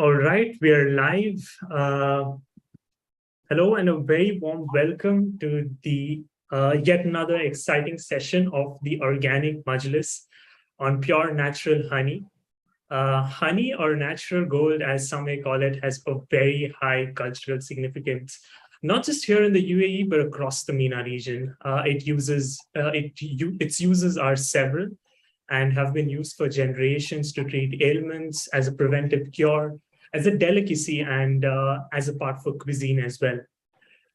All right, we are live. Hello and a very warm welcome to the yet another exciting session of the Organic Majlis on pure natural honey. Honey, or natural gold, as some may call it, has a very high cultural significance, not just here in the UAE, but across the MENA region. Its uses are several and have been used for generations to treat ailments, as a preventive cure, as a delicacy, and as a part for cuisine as well.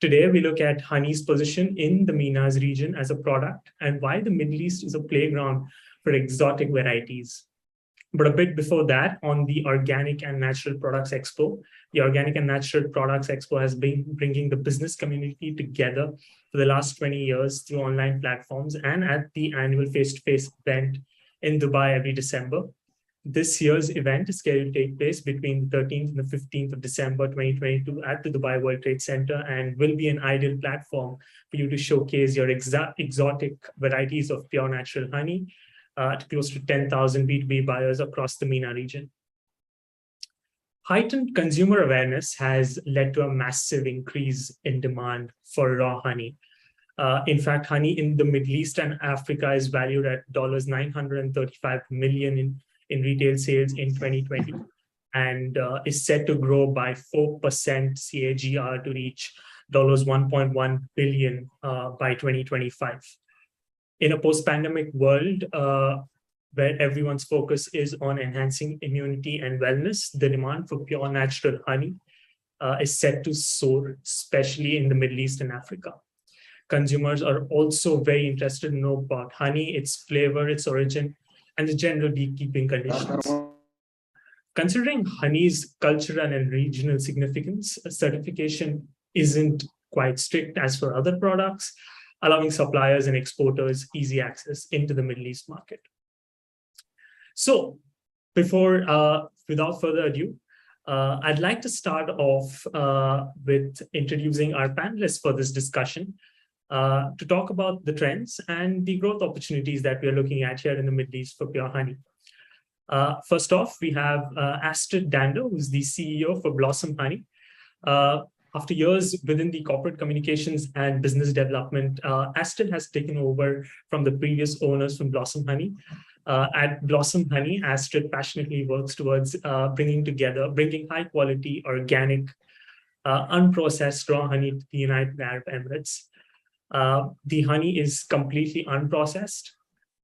Today, we look at honey's position in the MENA's region as a product and why the Middle East is a playground for exotic varieties. But a bit before that, on the Organic and Natural Products Expo, the Organic and Natural Products Expo has been bringing the business community together for the last 20 years through online platforms and at the annual face-to-face event in Dubai every December. This year's event is scheduled to take place between the 13th and the 15th of December 2022 at the Dubai World Trade Center, and will be an ideal platform for you to showcase your exotic varieties of pure natural honey to close to 10,000 B2B buyers across the MENA region. Heightened consumer awareness has led to a massive increase in demand for raw honey. In fact, honey in the Middle East and Africa is valued at $935 million in retail sales in 2020, and is set to grow by 4% CAGR to reach $1.1 billion by 2025. In a post-pandemic world where everyone's focus is on enhancing immunity and wellness, the demand for pure natural honey is set to soar, especially in the Middle East and Africa. Consumers are also very interested to know about honey, its flavor, its origin, and the general beekeeping conditions. Considering honey's cultural and regional significance, certification isn't quite strict as for other products, allowing suppliers and exporters easy access into the Middle East market. So, without further ado, I'd like to start off with introducing our panelists for this discussion to talk about the trends and the growth opportunities that we are looking at here in the Middle East for pure honey. First off, we have Astrid Dando, who's the CEO for Blossom Honey. After years within the corporate communications and business development, Astrid has taken over from the previous owners from Blossom Honey. At Blossom Honey, Astrid passionately works towards bringing high quality, organic, unprocessed raw honey to the United Arab Emirates. The honey is completely unprocessed,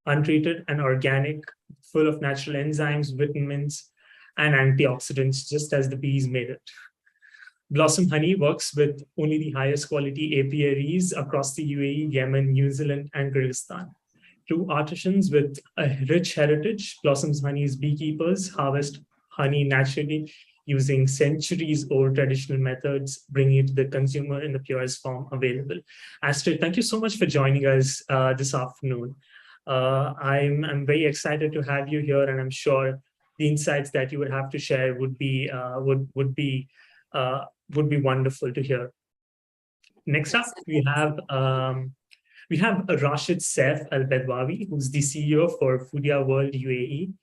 untreated, and organic, full of natural enzymes, vitamins, and antioxidants, just as the bees made it. Blossom Honey works with only the highest quality apiaries across the UAE, Yemen, New Zealand, and Kyrgyzstan. Through artisans with a rich heritage, Blossom's Honey's beekeepers harvest honey naturally using centuries-old traditional methods, bringing it to the consumer in the purest form available. Astrid, thank you so much for joining us this afternoon. I'm very excited to have you here, and I'm sure the insights that you would have to share would be wonderful to hear. Next up, we have Rashid Saif Al Bedwawi, who's the CEO for Foodia World UAE.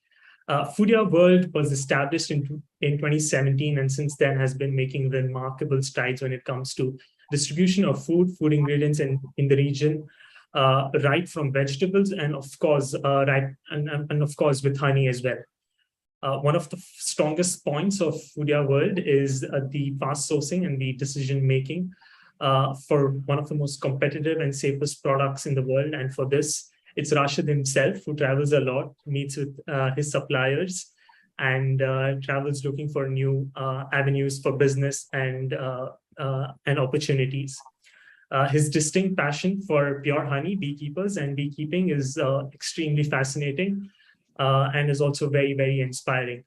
Foodia World was established in 2017, and since then has been making remarkable strides when it comes to distribution of food ingredients in the region, right from vegetables and of course with honey as well. One of the strongest points of Foodia World is the fast sourcing and the decision making for one of the most competitive and safest products in the world. And for this, it's Rashid himself who travels a lot, meets with his suppliers, and travels looking for new avenues for business and opportunities. His distinct passion for pure honey, beekeepers, and beekeeping is extremely fascinating. and is also very, very inspiring.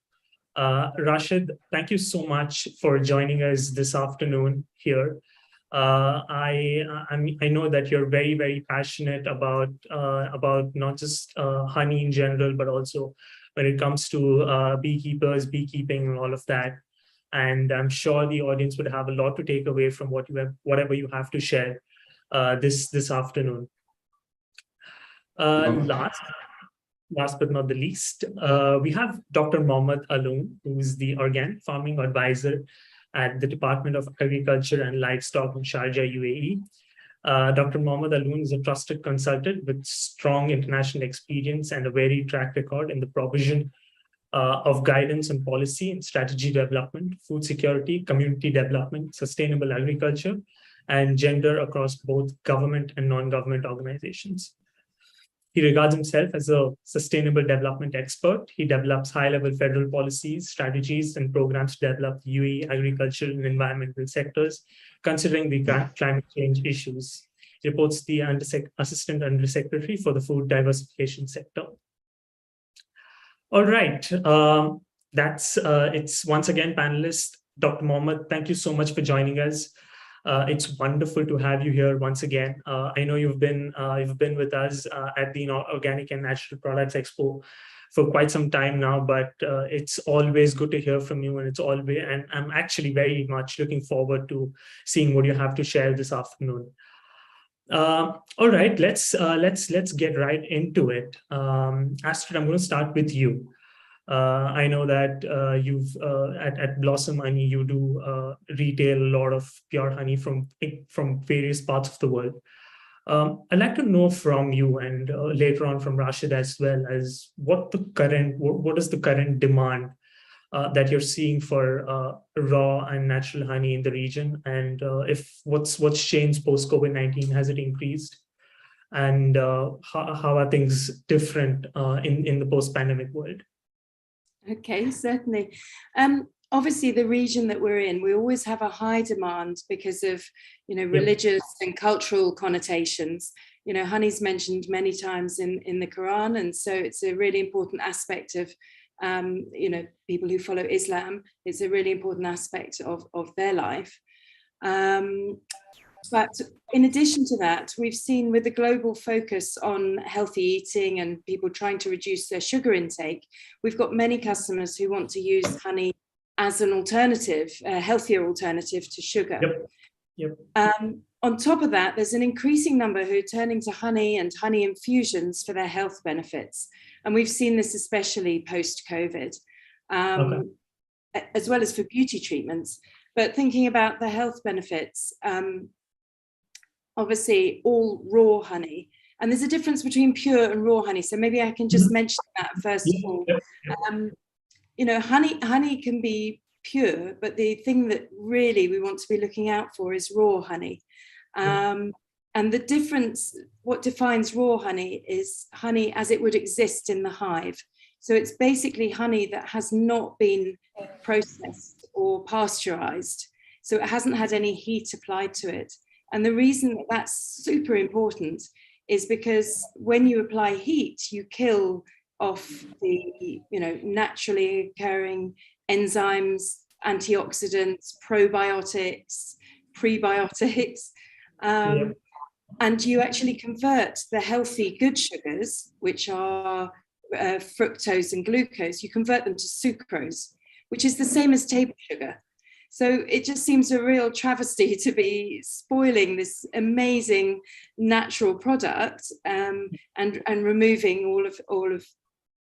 Rashid, thank you so much for joining us this afternoon here. I know that you're very, very passionate about not just honey in general, but also when it comes to beekeepers, beekeeping, and all of that. And I'm sure the audience would have a lot to take away from whatever you have to share this afternoon. Last but not the least, we have Dr. Mohammed Aloon, who is the Organic Farming Advisor at the Department of Agriculture and Livestock in Sharjah, UAE. Dr. Mohammed Aloon is a trusted consultant with strong international experience and a varied track record in the provision of guidance on policy and strategy development, food security, community development, sustainable agriculture, and gender across both government and non-government organizations. He regards himself as a sustainable development expert. He develops high-level federal policies, strategies, and programs to develop UAE agricultural and environmental sectors, considering the climate change issues. He reports the Assistant Undersecretary for the Food Diversification Sector. All right, it's once again, panelists. Dr. Mohammed, thank you so much for joining us. It's wonderful to have you here once again. I know you've been with us at the Organic and Natural Products Expo for quite some time now, but it's always good to hear from you, and I'm actually very much looking forward to seeing what you have to share this afternoon. All right, let's get right into it. Astrid, I'm going to start with you. I know that you've at Blossom Honey, you do retail a lot of pure honey from various parts of the world. I'd like to know from you, and later on from Rashid as well, as what is the current demand that you're seeing for raw and natural honey in the region, and if what's changed post COVID-19? Has it increased, and how are things different in the post-pandemic world? Okay, certainly. Obviously, the region that we're in, we always have a high demand because of, religious and cultural connotations. Honey's mentioned many times in the Quran, and so it's a really important aspect of, people who follow Islam. It's a really important aspect of their life. But in addition to that, we've seen with the global focus on healthy eating and people trying to reduce their sugar intake, we've got many customers who want to use honey as an alternative, a healthier alternative to sugar. Yep. On top of that, there's an increasing number who are turning to honey and honey infusions for their health benefits. And we've seen this especially post-COVID, as well as for beauty treatments. But thinking about the health benefits, obviously all raw honey, and there's a difference between pure and raw honey, so maybe I can just mention that first of all. Honey can be pure, but the thing that really we want to be looking out for is raw honey. And the difference, what defines raw honey is honey as it would exist in the hive. So it's basically honey that has not been processed or pasteurized, so it hasn't had any heat applied to it. And the reason that that's super important is because when you apply heat, you kill off the naturally occurring enzymes, antioxidants, probiotics, prebiotics, and you actually convert the healthy good sugars, which are fructose and glucose, you convert them to sucrose, which is the same as table sugar. So it just seems a real travesty to be spoiling this amazing natural product and removing all of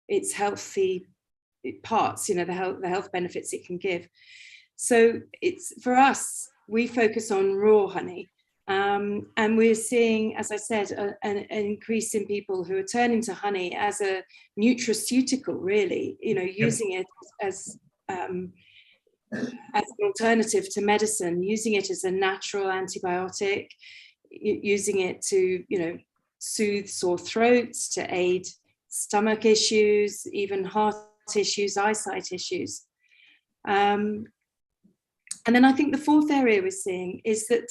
its healthy parts, the health benefits it can give. So it's, for us, we focus on raw honey. And we're seeing, as I said, an increase in people who are turning to honey as a nutraceutical, really, using it as an alternative to medicine, using it as a natural antibiotic, using it to, soothe sore throats, to aid stomach issues, even heart issues, eyesight issues. And then I think the fourth area we're seeing is that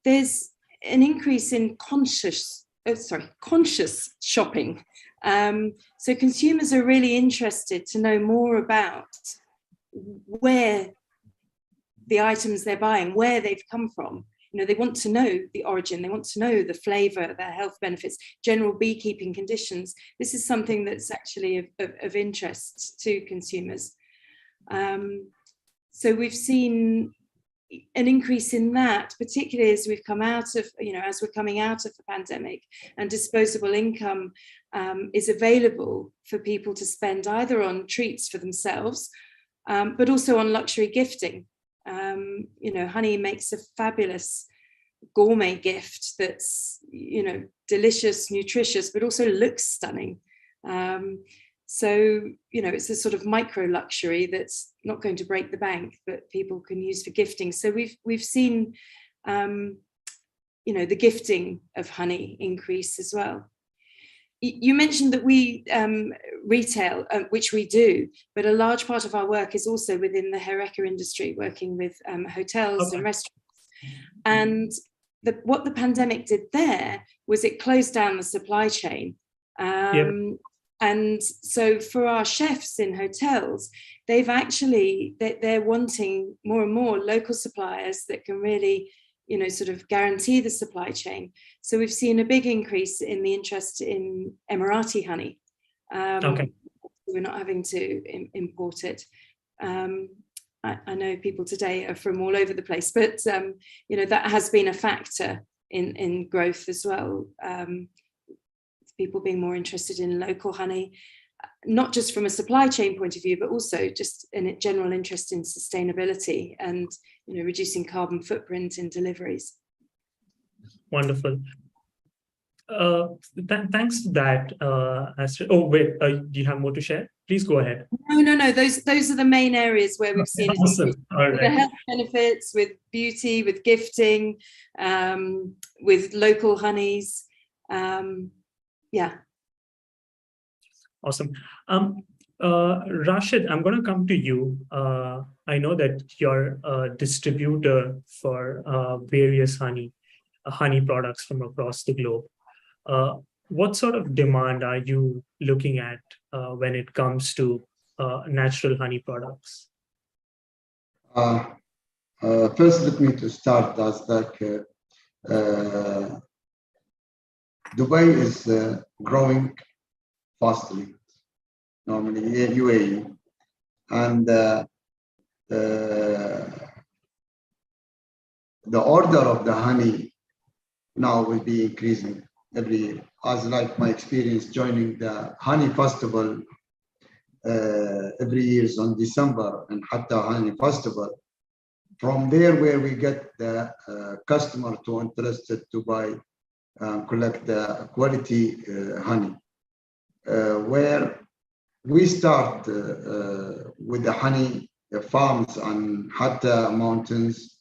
there's an increase in conscious shopping So consumers are really interested to know more about where the items they're buying, where they've come from. You know, they want to know the origin, they want to know the flavor, their health benefits, general beekeeping conditions. This is something that's actually of interest to consumers. So we've seen an increase in that, particularly as we've come out of, as we're coming out of the pandemic, and disposable income is available for people to spend either on treats for themselves, but also on luxury gifting. Honey makes a fabulous gourmet gift that's, delicious, nutritious, but also looks stunning. So, it's a sort of micro luxury that's not going to break the bank, but people can use for gifting. So we've seen, the gifting of honey increase as well. You mentioned that we retail, which we do, but a large part of our work is also within the HoReCa industry, working with hotels and restaurants. And what the pandemic did there was it closed down the supply chain. And so for our chefs in hotels, they're wanting more and more local suppliers that can really, sort of guarantee the supply chain. So we've seen a big increase in the interest in Emirati honey. We're not having to import it. I know people today are from all over the place, but that has been a factor in growth as well. People being more interested in local honey, not just from a supply chain point of view, but also just in a general interest in sustainability and reducing carbon footprint in deliveries. Wonderful. Thanks to that, Astrid. Oh, wait, do you have more to share? Please go ahead. No. Those are the main areas where we've seen awesome. All right. The health benefits, with beauty, with gifting, with local honeys. Yeah. Awesome. Rashid, I'm going to come to you. I know that you're a distributor for various honey products from across the globe. What sort of demand are you looking at when it comes to natural honey products? First, let me to start as Dubai is growing fastly, normally UAE, and the order of the honey now will be increasing every year. As like my experience joining the honey festival every year is on December, and Hatta Honey Festival. From there, where we get the customer to interested to buy, collect the quality honey, where we start with the honey farms and Hatta mountains.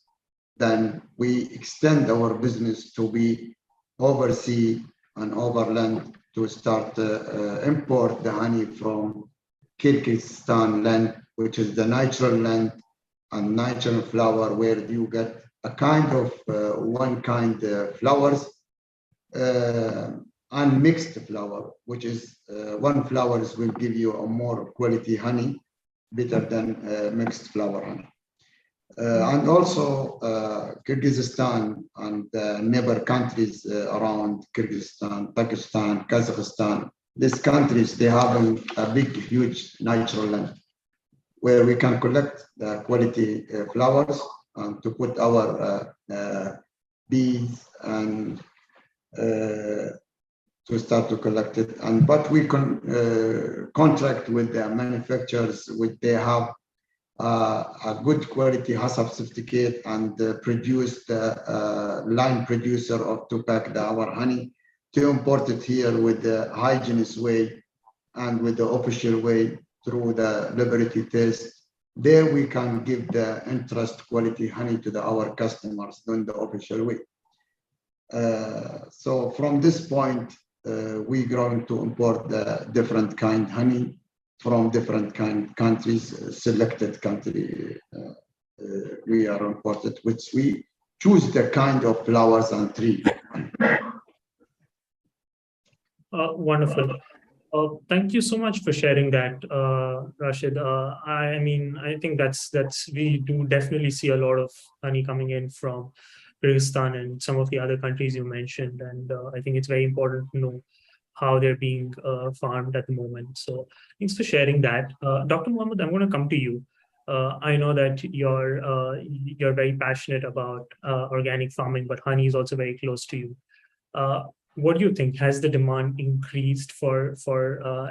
Then we extend our business to be overseas and overland to start import the honey from Kyrgyzstan land, which is the natural land and natural flower, where you get a kind of one kind flowers and mixed flower, which is one flowers will give you a more quality honey, better than mixed flower honey. And also Kyrgyzstan and neighbor countries around Kyrgyzstan, Pakistan, Kazakhstan, these countries, they have a big, huge natural land where we can collect the quality flowers and to put our bees and to start to collect it. But we can contract with the manufacturers, which they have a good quality HACCP certificate and produce the line producer of to pack our honey to import it here with the hygienist way and with the official way through the liberty test. There we can give the interest quality honey to our customers in the official way. So from this point, we're going to import the different kind honey from different kind countries, selected country. We are imported, which we choose the kind of flowers and tree. Wonderful. Thank you so much for sharing that, Rashid. I mean, I think we do definitely see a lot of honey coming in from Kyrgyzstan and some of the other countries you mentioned, and I think it's very important to know how they're being farmed at the moment. So thanks for sharing that. Dr. Mohammed, I'm going to come to you. I know that you're very passionate about organic farming, but honey is also very close to you. Uh, what do you think? Has the demand increased for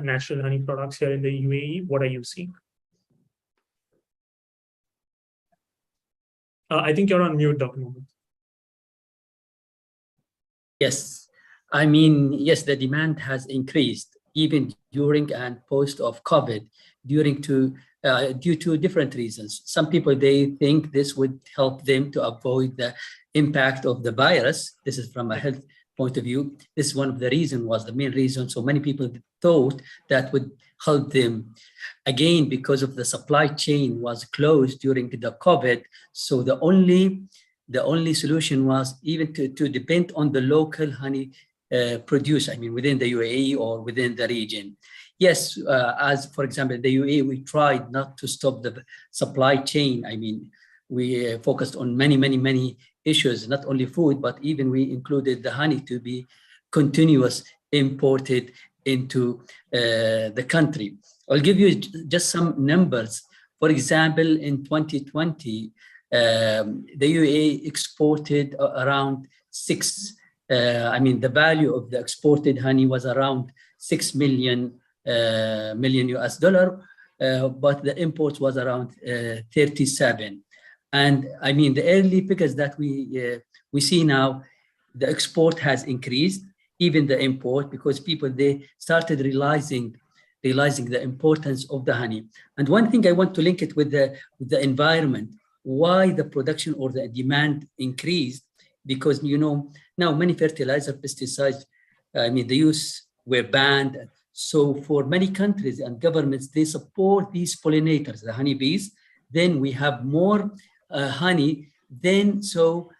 natural honey products here in the UAE? What are you seeing? I think you're on mute, Dr. Mohammed. Yes, I mean, yes, the demand has increased even during and post of COVID, due to different reasons. Some people, they think this would help them to avoid the impact of the virus. This is from a health point of view. This is one of the reasons, was the main reason. So many people thought that would help them. Again, because of the supply chain was closed during the COVID. So the only solution was even to depend on the local honey produce, I mean, within the UAE or within the region. Yes, as for example, the UAE, we tried not to stop the supply chain. I mean, we focused on many issues, not only food, but even we included the honey to be continuous imported into the country. I'll give you just some numbers. For example, in 2020, the UAE exported around the value of the exported honey was around 6 million US dollar, but the import was around 37. And I mean, the early figures that we see now, the export has increased, even the import, because people, they started realizing the importance of the honey. And one thing I want to link it with the environment, why the production or the demand increased, because, you know, now many fertilizer, pesticides, I mean, the use were banned. So for many countries and governments, they support these pollinators, the honeybees. Then we have more honey. Then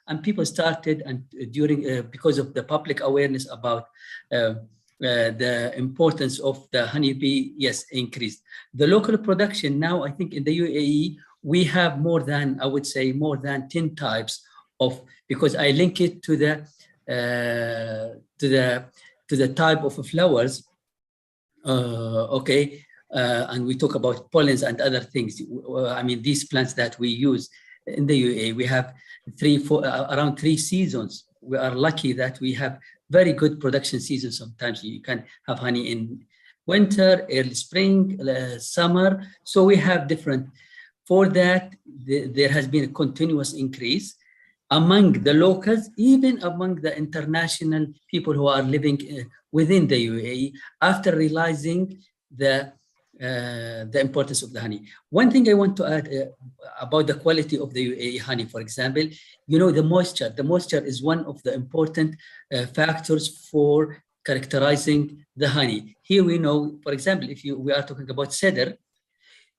and people started, and during because of the public awareness about the importance of the honeybee, yes, increased. The local production now, I think in the UAE, we have more than, I would say, more than 10 types of, because I link it to the type of flowers. And we talk about pollens and other things. I mean, these plants that we use in the UAE, we have around 3 seasons. We are lucky that we have very good production seasons. Sometimes you can have honey in winter, early spring, summer. So we have different. For that, there has been a continuous increase among the locals, even among the international people who are living within the UAE, after realizing the importance of the honey. One thing I want to add about the quality of the UAE honey, for example, you know, the moisture. The moisture is one of the important factors for characterizing the honey. Here we know, for example, if we are talking about cedar,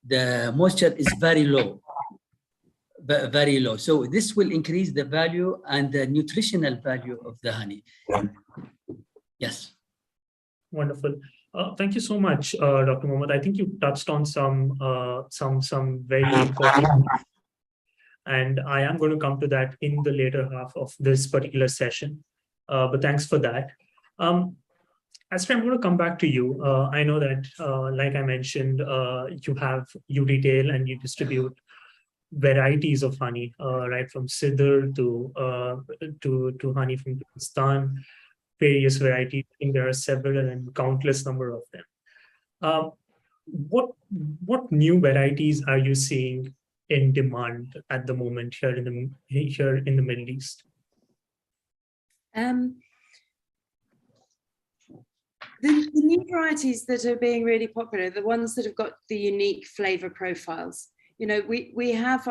the moisture is very low. Very low. So this will increase the value and the nutritional value of the honey. Yes. Wonderful. Thank you so much, Dr. Mohammed. I think you touched on some very important, and I am going to come to that in the later half of this particular session. But thanks for that. Astrid, I'm going to come back to you. I know that, like I mentioned, you retail and you distribute varieties of honey, right from Sidr to honey from Pakistan, various varieties. I think there are several and countless number of them. What new varieties are you seeing in demand at the moment here in the Middle East? The new varieties that are being really popular, the ones that have got the unique flavor profiles. You know, we have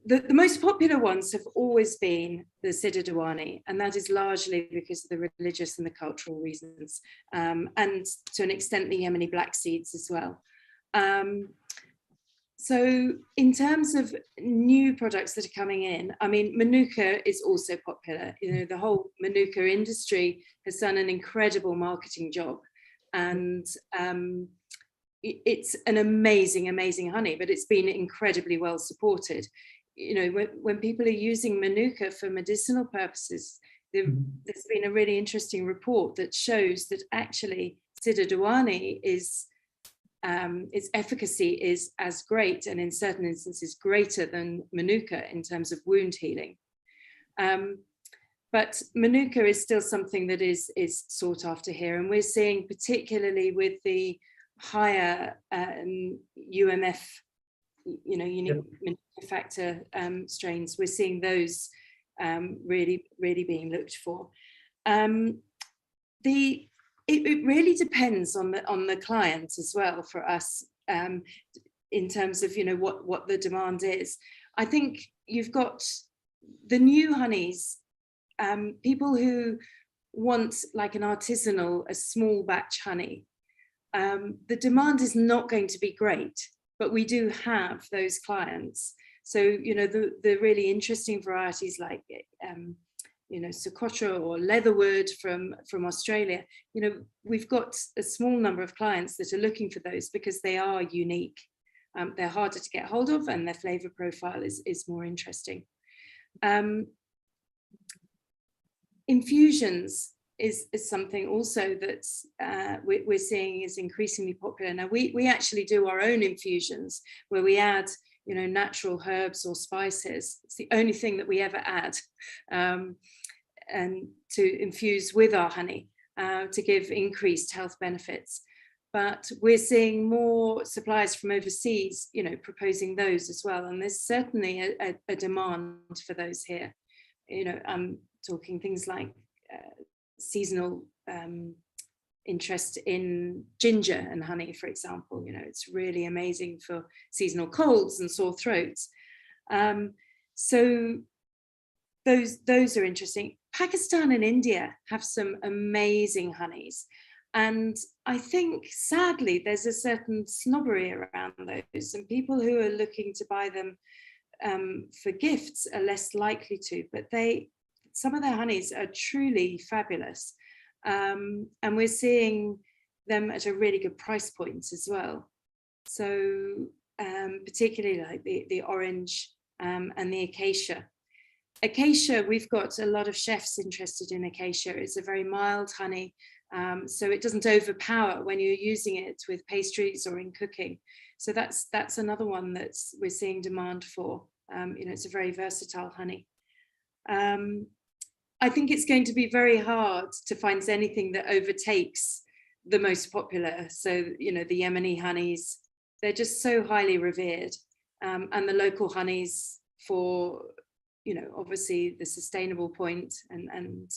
the most popular ones have always been the Sidr Diwani, and that is largely because of the religious and the cultural reasons, and to an extent the Yemeni black seeds as well. So in terms of new products that are coming in, I mean, Manuka is also popular. You know, the whole Manuka industry has done an incredible marketing job. and it's an amazing honey, but it's been incredibly well supported. You know, when people are using Manuka for medicinal purposes, there's been a really interesting report that shows that actually Sidadouani is its efficacy is as great, and in certain instances greater than Manuka in terms of wound healing. But Manuka is still something that is sought after here, and we're seeing, particularly with the higher UMF, you know, unique Manuka factor strains, we're seeing those really being looked for. It really depends on the client as well for us, in terms of, you know, what the demand is. I think you've got the new honeys, people who want like an artisanal, a small batch honey. The demand is not going to be great, but we do have those clients. So, you know, the really interesting varieties like, you know, Socotra or Leatherwood from Australia, you know, we've got a small number of clients that are looking for those because they are unique. They're harder to get hold of, and their flavor profile is more interesting. Infusions is something also that's we're seeing is increasingly popular. Now we actually do our own infusions where we add, you know, natural herbs or spices. It's the only thing that we ever add, and to infuse with our honey to give increased health benefits. But we're seeing more suppliers from overseas, you know, proposing those as well. And there's certainly a demand for those here. You know, I'm talking things like seasonal interest in ginger and honey, for example. You know, it's really amazing for seasonal colds and sore throats. So those are interesting. Pakistan and India have some amazing honeys. And I think, sadly, there's a certain snobbery around those, and people who are looking to buy them for gifts are less likely to, but some of their honeys are truly fabulous. And we're seeing them at a really good price point as well. So particularly like the orange and the acacia. Acacia, we've got a lot of chefs interested in acacia. It's a very mild honey, so it doesn't overpower when you're using it with pastries or in cooking. So that's another one that's we're seeing demand for. You know, it's a very versatile honey. I think it's going to be very hard to find anything that overtakes the most popular. So, you know, the Yemeni honeys, they're just so highly revered, and the local honeys for, you know, obviously the sustainable point and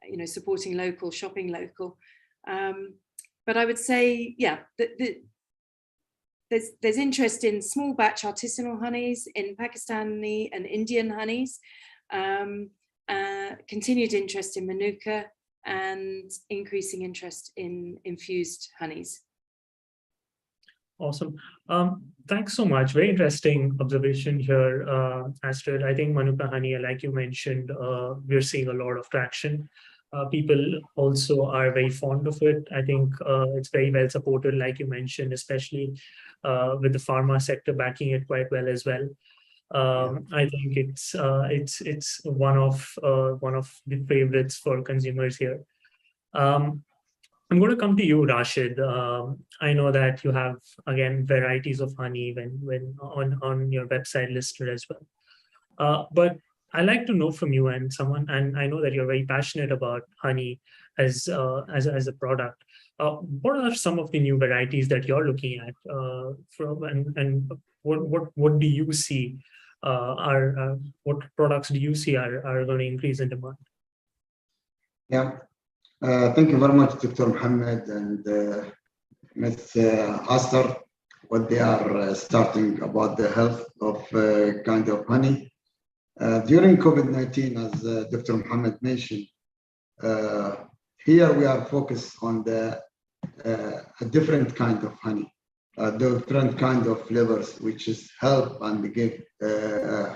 you know, supporting local, shopping local. But I would say, yeah, there's interest in small batch artisanal honeys, in Pakistani and Indian honeys, continued interest in Manuka, and increasing interest in infused honeys. Awesome. Thanks so much. Very interesting observation here, Astrid. I think Manuka honey, like you mentioned, we're seeing a lot of traction. People also are very fond of it. I think it's very well supported, like you mentioned, especially with the pharma sector backing it quite well as well. I think it's one of the favorites for consumers here. I'm going to come to you, Rashid. I know that you have, again, varieties of honey when on your website listed as well. But I like to know from you and I know that you're very passionate about honey as a product. What are some of the new varieties that you're looking at and what do you see what products do you see are going to increase in demand? Yeah. Thank you very much, Dr. Mohammed and Ms. Astor, what they are starting about the health of kind of honey. During COVID-19, as Dr. Mohammed mentioned, here we are focused on a different kind of honey, different kind of flavors, which is help and give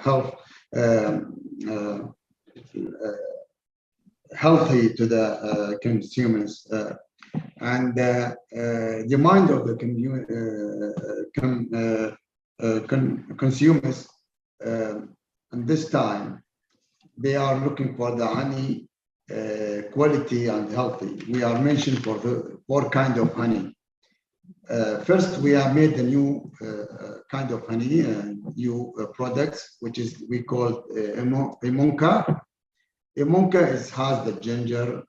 health healthy to the consumers. And demand of the consumers and this time, they are looking for the honey quality and healthy. We are mentioned for the 4 kinds of honey. First, we have made a new kind of honey, new products, which is we call Emonka. Emonka has the ginger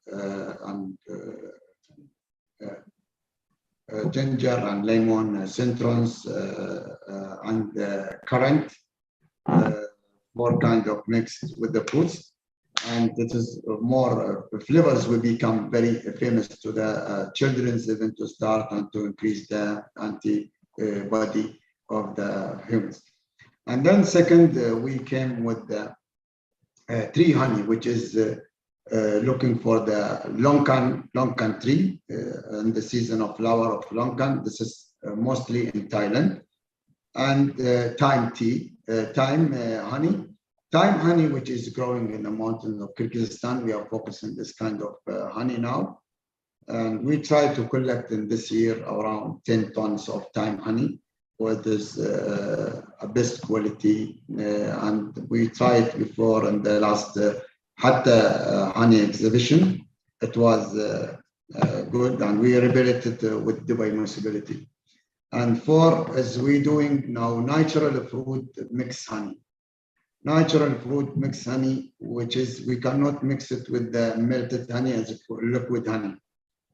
and lemon, citrons, and currant, 4 kinds of mixed with the fruits. And it is more flavors will become very famous to the children's even to start and to increase the antibody of the humans. And then second, we came with the tree honey, which is looking for the longan tree in the season of flower of longan. This is mostly in Thailand. And thyme tea, thyme honey. Thyme honey, which is growing in the mountains of Kyrgyzstan. We are focusing this kind of honey now. And we try to collect in this year around 10 tons of thyme honey, with this best quality. And we tried before in the last Hatta honey exhibition. It was good, and we revealed it with Dubai municipality. And 4 is we doing now natural fruit mixed honey. Natural fruit mixed honey, which is we cannot mix it with the melted honey as liquid honey,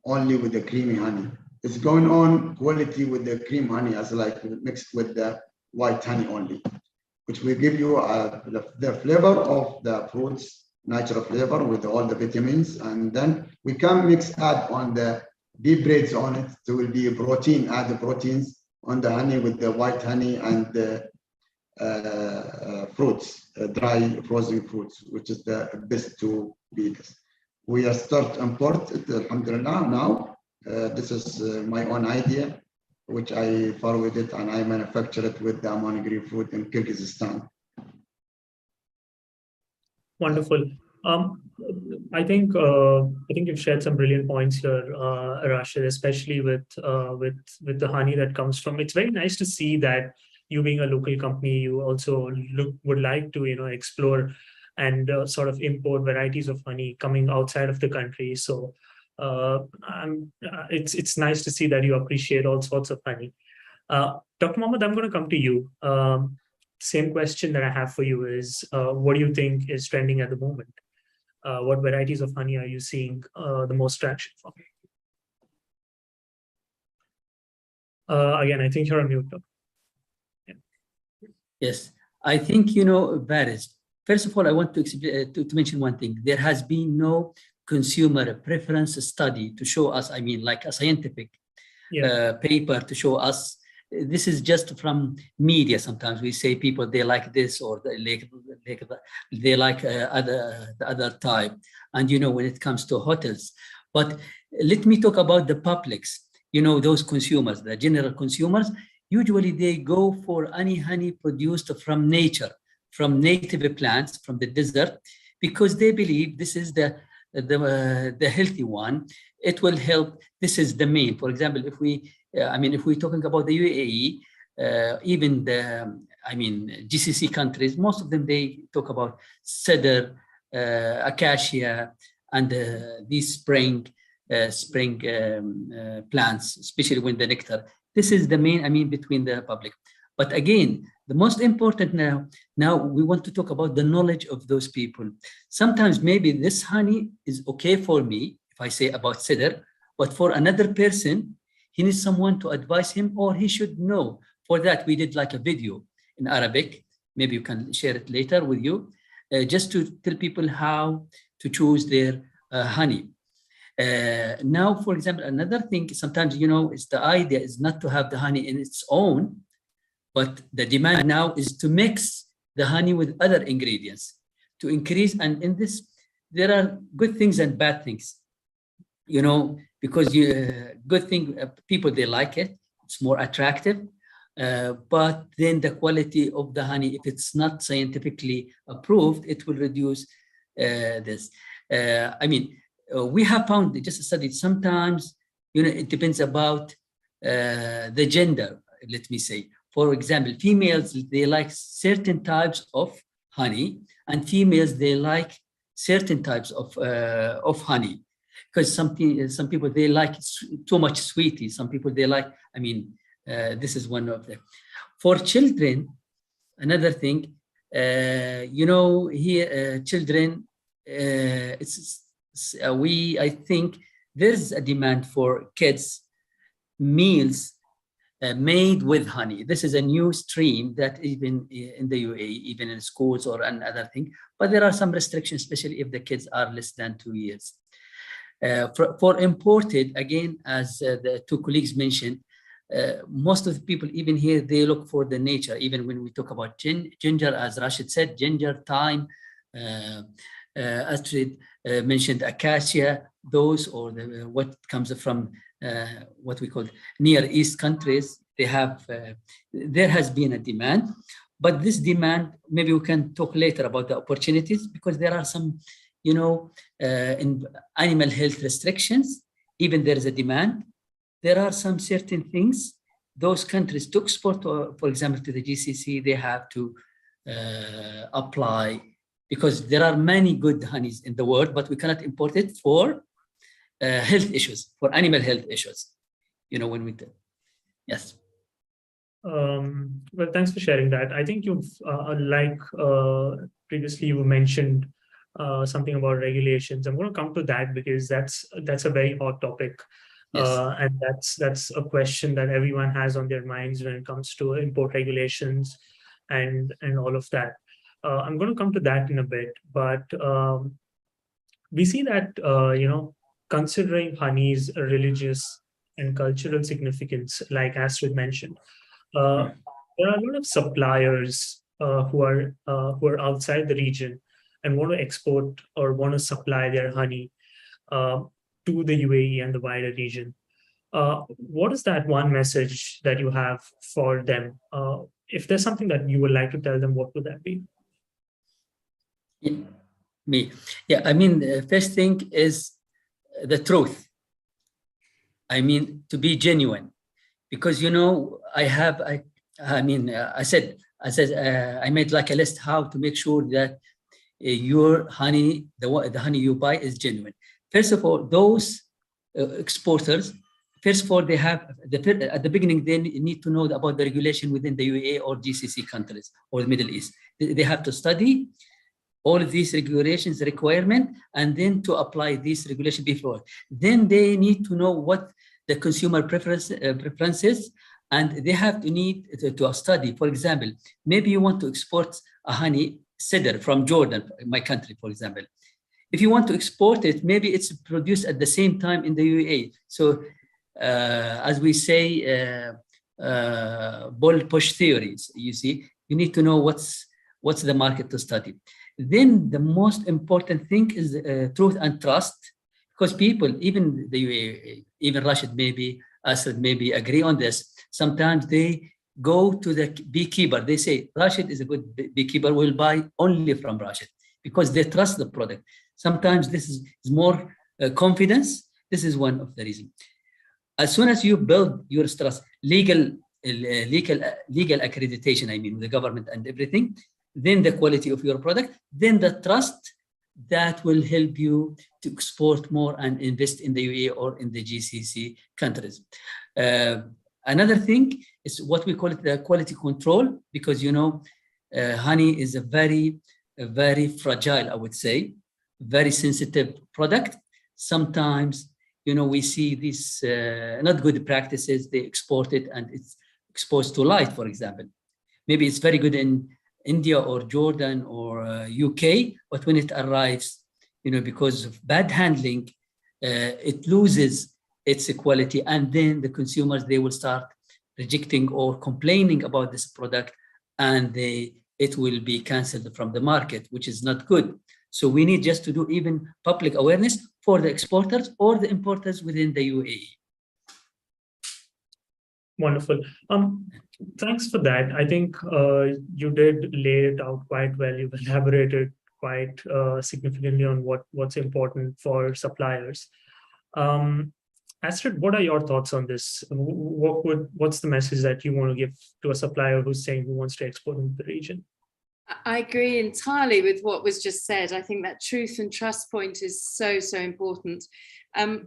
only with the creamy honey. It's going on quality with the cream honey as like mixed with the white honey only, which will give you the flavor of the fruits, natural flavor with all the vitamins. And then we can add on the deep breads on it. There will be a protein, add the proteins on the honey with the white honey and the fruits, dry frozen fruits, which is the best to be this. We are start import it, alhamdulillah, now. This is my own idea, which I forwarded and I manufacture it with the Amani Green Food in Kyrgyzstan. Wonderful. I think you've shared some brilliant points here, Rashid, especially with the honey that comes from. It's very nice to see that you being a local company, you also would like to explore and sort of import varieties of honey coming outside of the country. So it's nice to see that you appreciate all sorts of honey. Dr. Mohammed, I'm going to come to you. Same question that I have for you is, what do you think is trending at the moment? What varieties of honey are you seeing the most traction from? Again, I think you're on mute. Yeah. Yes, I think, varies. First of all, I want to mention one thing. There has been no consumer preference study to show us, like a scientific paper to show us. This is just from media. Sometimes we say people, they like this or they like the other type. And, when it comes to hotels. But let me talk about the publics, those consumers, the general consumers. Usually they go for any honey produced from nature, from native plants, from the desert, because they believe this is the healthy one. It will help. This is the main. For example, if we're talking about the UAE, even the GCC countries, most of them, they talk about cedar, acacia, and these spring plants, especially when the nectar. This is the main, between the public. But again, the most important now we want to talk about the knowledge of those people. Sometimes maybe this honey is okay for me, if I say about cedar, but for another person, he needs someone to advise him, or he should know. For that, we did like a video in Arabic. Maybe you can share it later with you, just to tell people how to choose their honey. Now, for example, another thing, sometimes, is the idea is not to have the honey in its own, but the demand now is to mix the honey with other ingredients to increase. And in this, there are good things and bad things, because good thing, people, they like it. It's more attractive. But then the quality of the honey, if it's not scientifically approved, it will reduce this. We have found, just studied, sometimes it depends about the gender, let me say. For example, females, they like certain types of honey, and females, they like certain types of honey. Because some people, they like too much sweetie. Some people, they like, this is one of them. For children, another thing, here, children, I think there's a demand for kids meals made with honey. This is a new stream that even in the UAE, even in schools or another thing, but there are some restrictions, especially if the kids are less than 2 years. For imported, again, as the two colleagues mentioned, most of the people, even here, they look for the nature. Even when we talk about ginger, as Rashid said, ginger, thyme, Astrid mentioned acacia, those, or what comes from what we call Near East countries, they have, there has been a demand, but this demand, maybe we can talk later about the opportunities, because there are some, in animal health restrictions, even there is a demand. There are some certain things, those countries to export, for example, to the GCC, they have to apply, because there are many good honeys in the world, but we cannot import it for health issues, for animal health issues, when we do. Yes. Well, thanks for sharing that. I think you've, previously you mentioned something about regulations. I'm going to come to that because that's a very hot topic. Yes. And that's a question that everyone has on their minds when it comes to import regulations and all of that. I'm going to come to that in a bit, but we see that, considering honey's religious and cultural significance, like Astrid mentioned, there are a lot of suppliers who are outside the region and want to export or want to supply their honey to the UAE and the wider region. What is that one message that you have for them? If there's something that you would like to tell them, what would that be? First thing is the truth. To be genuine, because I made like a list how to make sure that your honey, the honey you buy, is genuine. First of all, those exporters, first of all, they have at the beginning they need to know about the regulation within the UAE or GCC countries or the Middle East. They have to study all of these regulations, requirement, and then to apply these regulations before. Then they need to know what the consumer preferences, and they have to need to study. For example, maybe you want to export a honey cedar from Jordan, my country, for example. If you want to export it, maybe it's produced at the same time in the UAE. So, as we say, bull push theories. You see, you need to know what's the market to study. Then the most important thing is truth and trust, because people, even the UAE, even Rashid maybe, Asad maybe agree on this. Sometimes they go to the beekeeper. They say, Rashid is a good beekeeper, we'll buy only from Rashid, because they trust the product. Sometimes this is more confidence. This is one of the reasons. As soon as you build your trust, legal accreditation, with the government and everything, then the quality of your product, then the trust that will help you to export more and invest in the UAE or in the GCC countries. Another thing is what we call it the quality control, because honey is a very fragile, I would say, very sensitive product. Sometimes we see these not good practices. They export it and it's exposed to light, for example. Maybe it's very good in India or Jordan or UK, but when it arrives, because of bad handling, it loses its quality, and then the consumers, they will start rejecting or complaining about this product, and it will be cancelled from the market, which is not good. So we need just to do even public awareness for the exporters or the importers within the UAE. Wonderful. Thanks for that. I think you did lay it out quite well. You've elaborated quite significantly on what's important for suppliers. Astrid, what are your thoughts on this? What's the message that you want to give to a supplier who's saying who wants to export into the region? I agree entirely with what was just said. I think that truth and trust point is so, so important.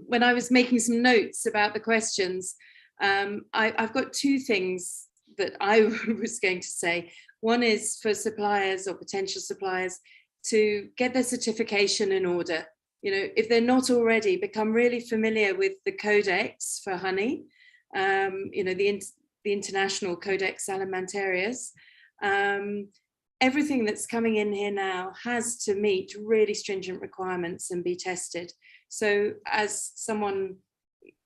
When I was making some notes about the questions, I've got two things that I was going to say. One is for suppliers or potential suppliers to get their certification in order. You know, if they're not already, become really familiar with the codex for honey, you know, the International Codex Alimentarius. Everything that's coming in here now has to meet really stringent requirements and be tested. So as someone,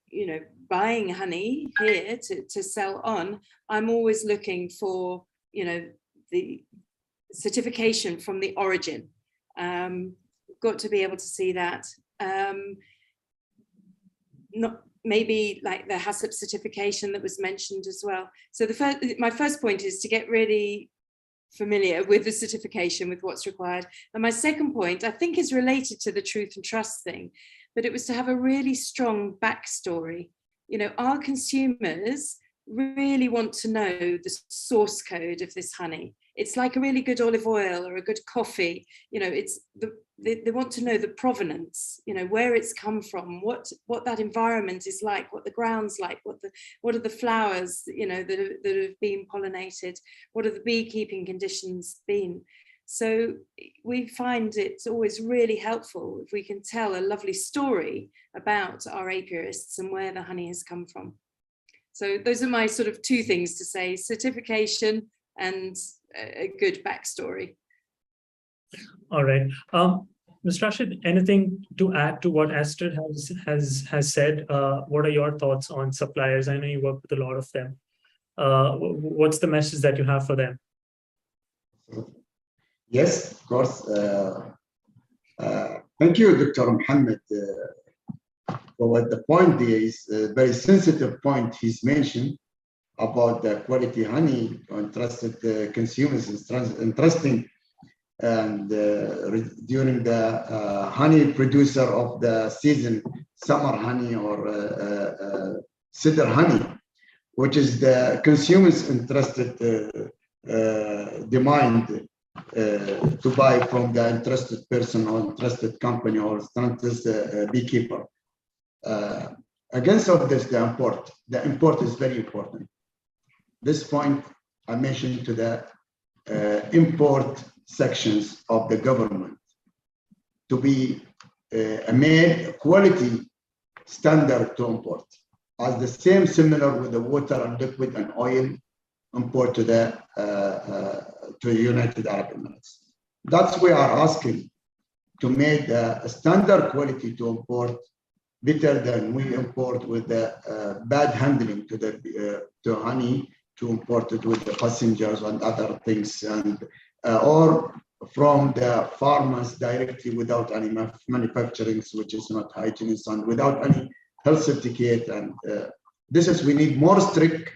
you know, buying honey here to sell on, I'm always looking for, you know, the certification from the origin. Got to be able to see that. Not maybe like the HACCP certification that was mentioned as well. So my first point is to get really familiar with the certification, with what's required. And my second point, I think, is related to the truth and trust thing, but it was to have a really strong backstory. You know, our consumers really want to know the source code of this honey. It's like a really good olive oil or a good coffee. You know, they want to know the provenance, you know, where it's come from, what that environment is like, what the ground's like, what are the flowers, you know, that have been pollinated, what are the beekeeping conditions been. So we find it's always really helpful if we can tell a lovely story about our apiarists and where the honey has come from. So those are my sort of two things to say: certification and a good backstory. All right. Mr. Rashid, anything to add to what Astrid has said? What are your thoughts on suppliers? I know you work with a lot of them. What's the message that you have for them? Yes, of course. Thank you, Dr. Mohammed. For what the point is, a very sensitive point he's mentioned about the quality honey, trusted consumers, interesting. And during the honey producer of the season, summer honey or cedar honey, which is the consumers interested demand to buy from the interested person or interested company or interested beekeeper. Against of this, the import is very important. This point I mentioned to the import sections of the government to be made quality standard to import, as the same similar with the water and liquid and oil import to the United Arab Emirates. That's we are asking to make the standard quality to import better than we import with the bad handling to the to honey, to import it with the passengers and other things, and or from the farmers directly without any manufacturing, which is not hygienic, and without any health certificate. And this is, we need more strict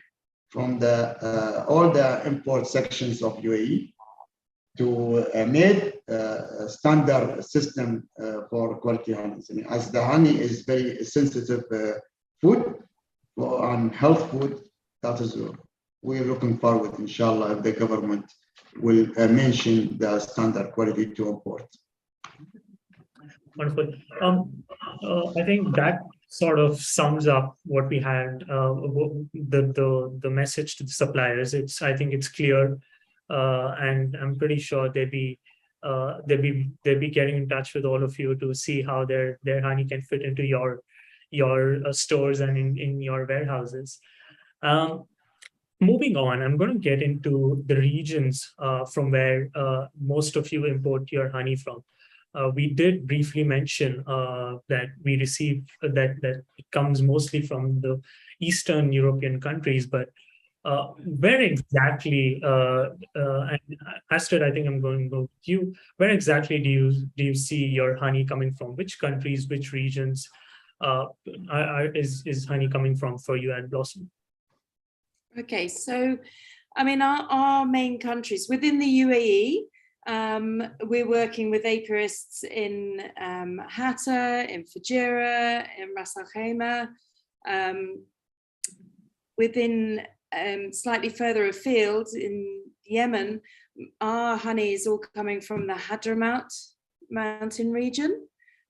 from the all the import sections of UAE to make a standard system for quality honey. I mean, as the honey is very sensitive food and health food, that is we're looking forward, inshallah, if the government will mention the standard quality to import. Wonderful. I think that sort of sums up what we had, the message to the suppliers. I think it's clear, and I'm pretty sure they'll be getting in touch with all of you to see how their honey can fit into your stores and in your warehouses. Moving on, I'm going to get into the regions from where most of you import your honey from. We did briefly mention that we receive that it comes mostly from the Eastern European countries, but where exactly, and Astrid, I think I'm going to go with you, where exactly do you see your honey coming from? Which countries, which regions is honey coming from for you at Blossom? Okay, so I mean, our main countries within the UAE, we're working with apiarists in Hatta, in Fujairah, in Ras Al Khaimah, Within slightly further afield in Yemen, our honey is all coming from the Hadramaut mountain region.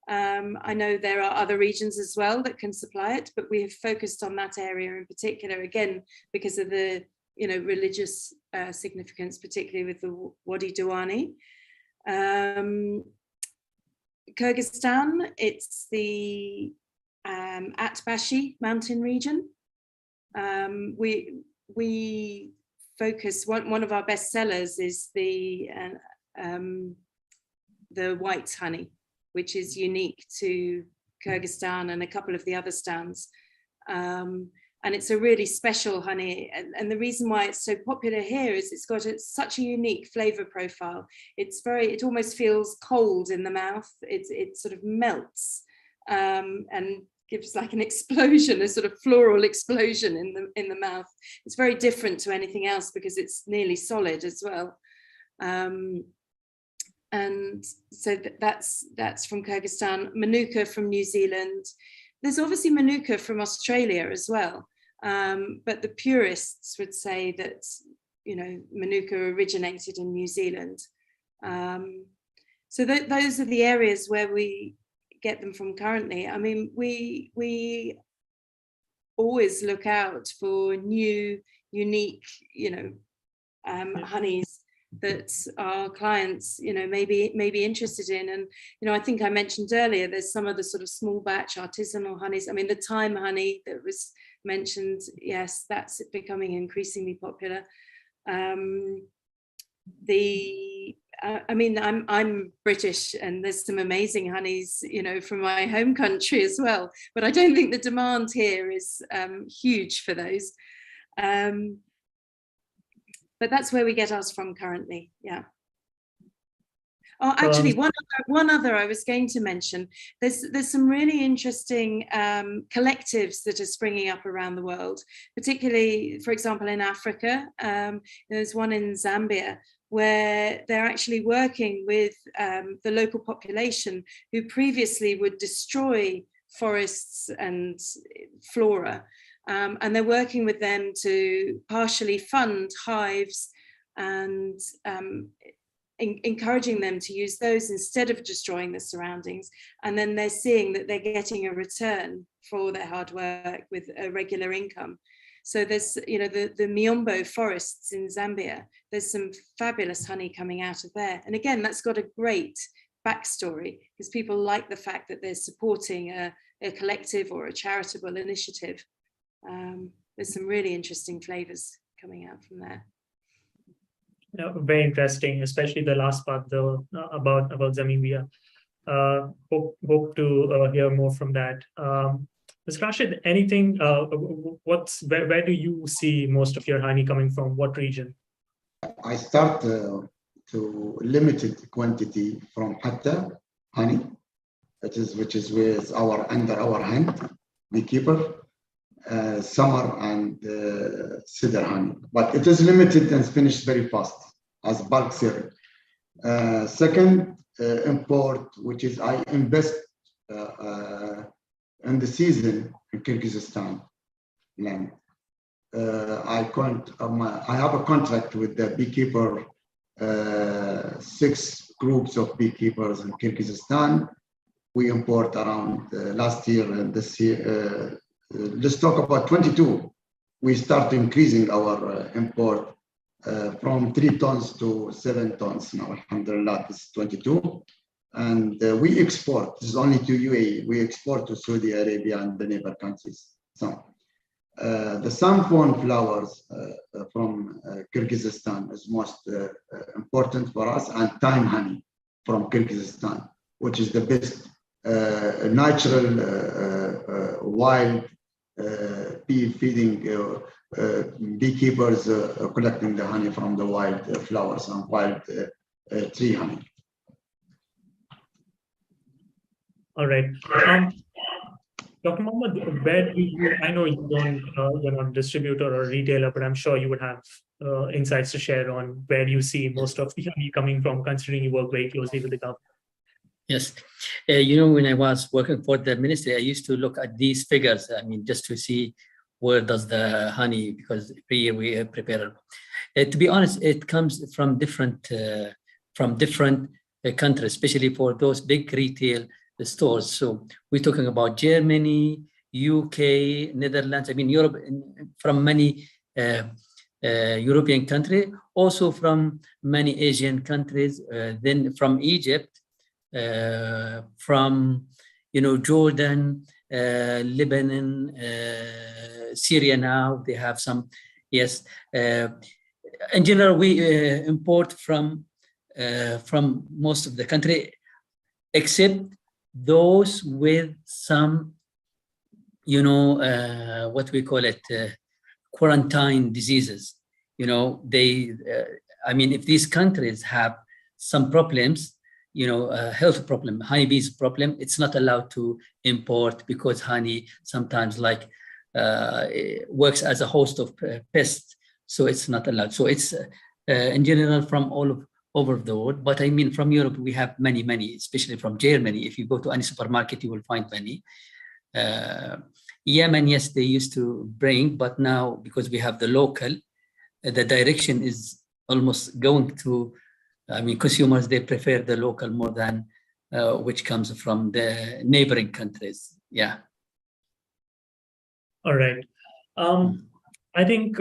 I know there are other regions as well that can supply it, but we have focused on that area in particular, again, because of the religious significance, particularly with the Wadi Douani. Kyrgyzstan, it's the Atbashi mountain region. We focus, one of our best sellers is the white honey, which is unique to Kyrgyzstan and a couple of the other stands. And it's a really special honey. And the reason why it's so popular here is it's got such a unique flavor profile. It almost feels cold in the mouth. It sort of melts and gives like an explosion, a sort of floral explosion in the mouth. It's very different to anything else because it's nearly solid as well. And so that's from Kyrgyzstan. Manuka from New Zealand. There's obviously Manuka from Australia as well, but the purists would say that Manuka originated in New Zealand. So those are the areas where we get them from currently. I mean, we always look out for new, unique, honeys that our clients, may be interested in. And, I think I mentioned earlier, there's some of the sort of small batch artisanal honeys. I mean, the thyme honey that was mentioned, yes, that's becoming increasingly popular. I'm British, and there's some amazing honeys, from my home country as well. But I don't think the demand here is huge for those. But that's where we get ours from currently. Yeah. Oh, actually, one other I was going to mention. There's some really interesting collectives that are springing up around the world, particularly, for example, in Africa. There's one in Zambia where they're actually working with the local population who previously would destroy forests and flora. And they're working with them to partially fund hives and encouraging them to use those instead of destroying the surroundings. And then they're seeing that they're getting a return for their hard work with a regular income. So there's, the Miombo forests in Zambia, there's some fabulous honey coming out of there. And again, that's got a great backstory because people like the fact that they're supporting a collective or a charitable initiative. There's some really interesting flavors coming out from there. Very interesting, especially the last part though, about Zambian. Hope to hear more from that. Ms. Rashid, anything, where do you see most of your honey coming from? What region? I start to limited quantity from Hatta honey, which is under our hand, beekeeper. Summer and cedar honey, but it is limited and finished very fast as bulk sale. Second, import, which is I invest in the season in Kyrgyzstan land. I have a contract with the beekeeper, 6 groups of beekeepers in Kyrgyzstan. We import around last year and this year. Let's talk about 22. We start increasing our import from 3 tons to 7 tons now. Alhamdulillah, this is 22. And we export. This is only to UAE. We export to Saudi Arabia and the neighbor countries. So the saffron flowers from Kyrgyzstan is most important for us, and thyme honey from Kyrgyzstan, which is the best natural wild bee feeding beekeepers collecting the honey from the wild flowers and wild tree honey. All right. Dr. Mohammed, where do you, I know you don't, you're not a distributor or a retailer, but I'm sure you would have insights to share on where you see most of the honey coming from, considering you work very closely with the government. Yes. When I was working for the ministry, I used to look at these figures, I mean, just to see where does the honey, because every year we prepare. To be honest, it comes from different countries, especially for those big retail stores. So we're talking about Germany, UK, Netherlands, I mean, Europe, from many European countries, also from many Asian countries, then from Egypt, from Jordan, Lebanon, Syria now they have some. Yes, in general we import from most of the country, except those with some what we call it quarantine diseases. They I mean, if these countries have some problems, health problem, honeybees problem, it's not allowed to import, because honey sometimes works as a host of pests, so it's not allowed. So it's in general from all over the world, but I mean from Europe we have many, especially from Germany. If you go to any supermarket, you will find many. Yemen, yes, they used to bring, but now because we have the local, the direction is almost going to, I mean, consumers, they prefer the local more than which comes from the neighboring countries. Yeah. All right. I think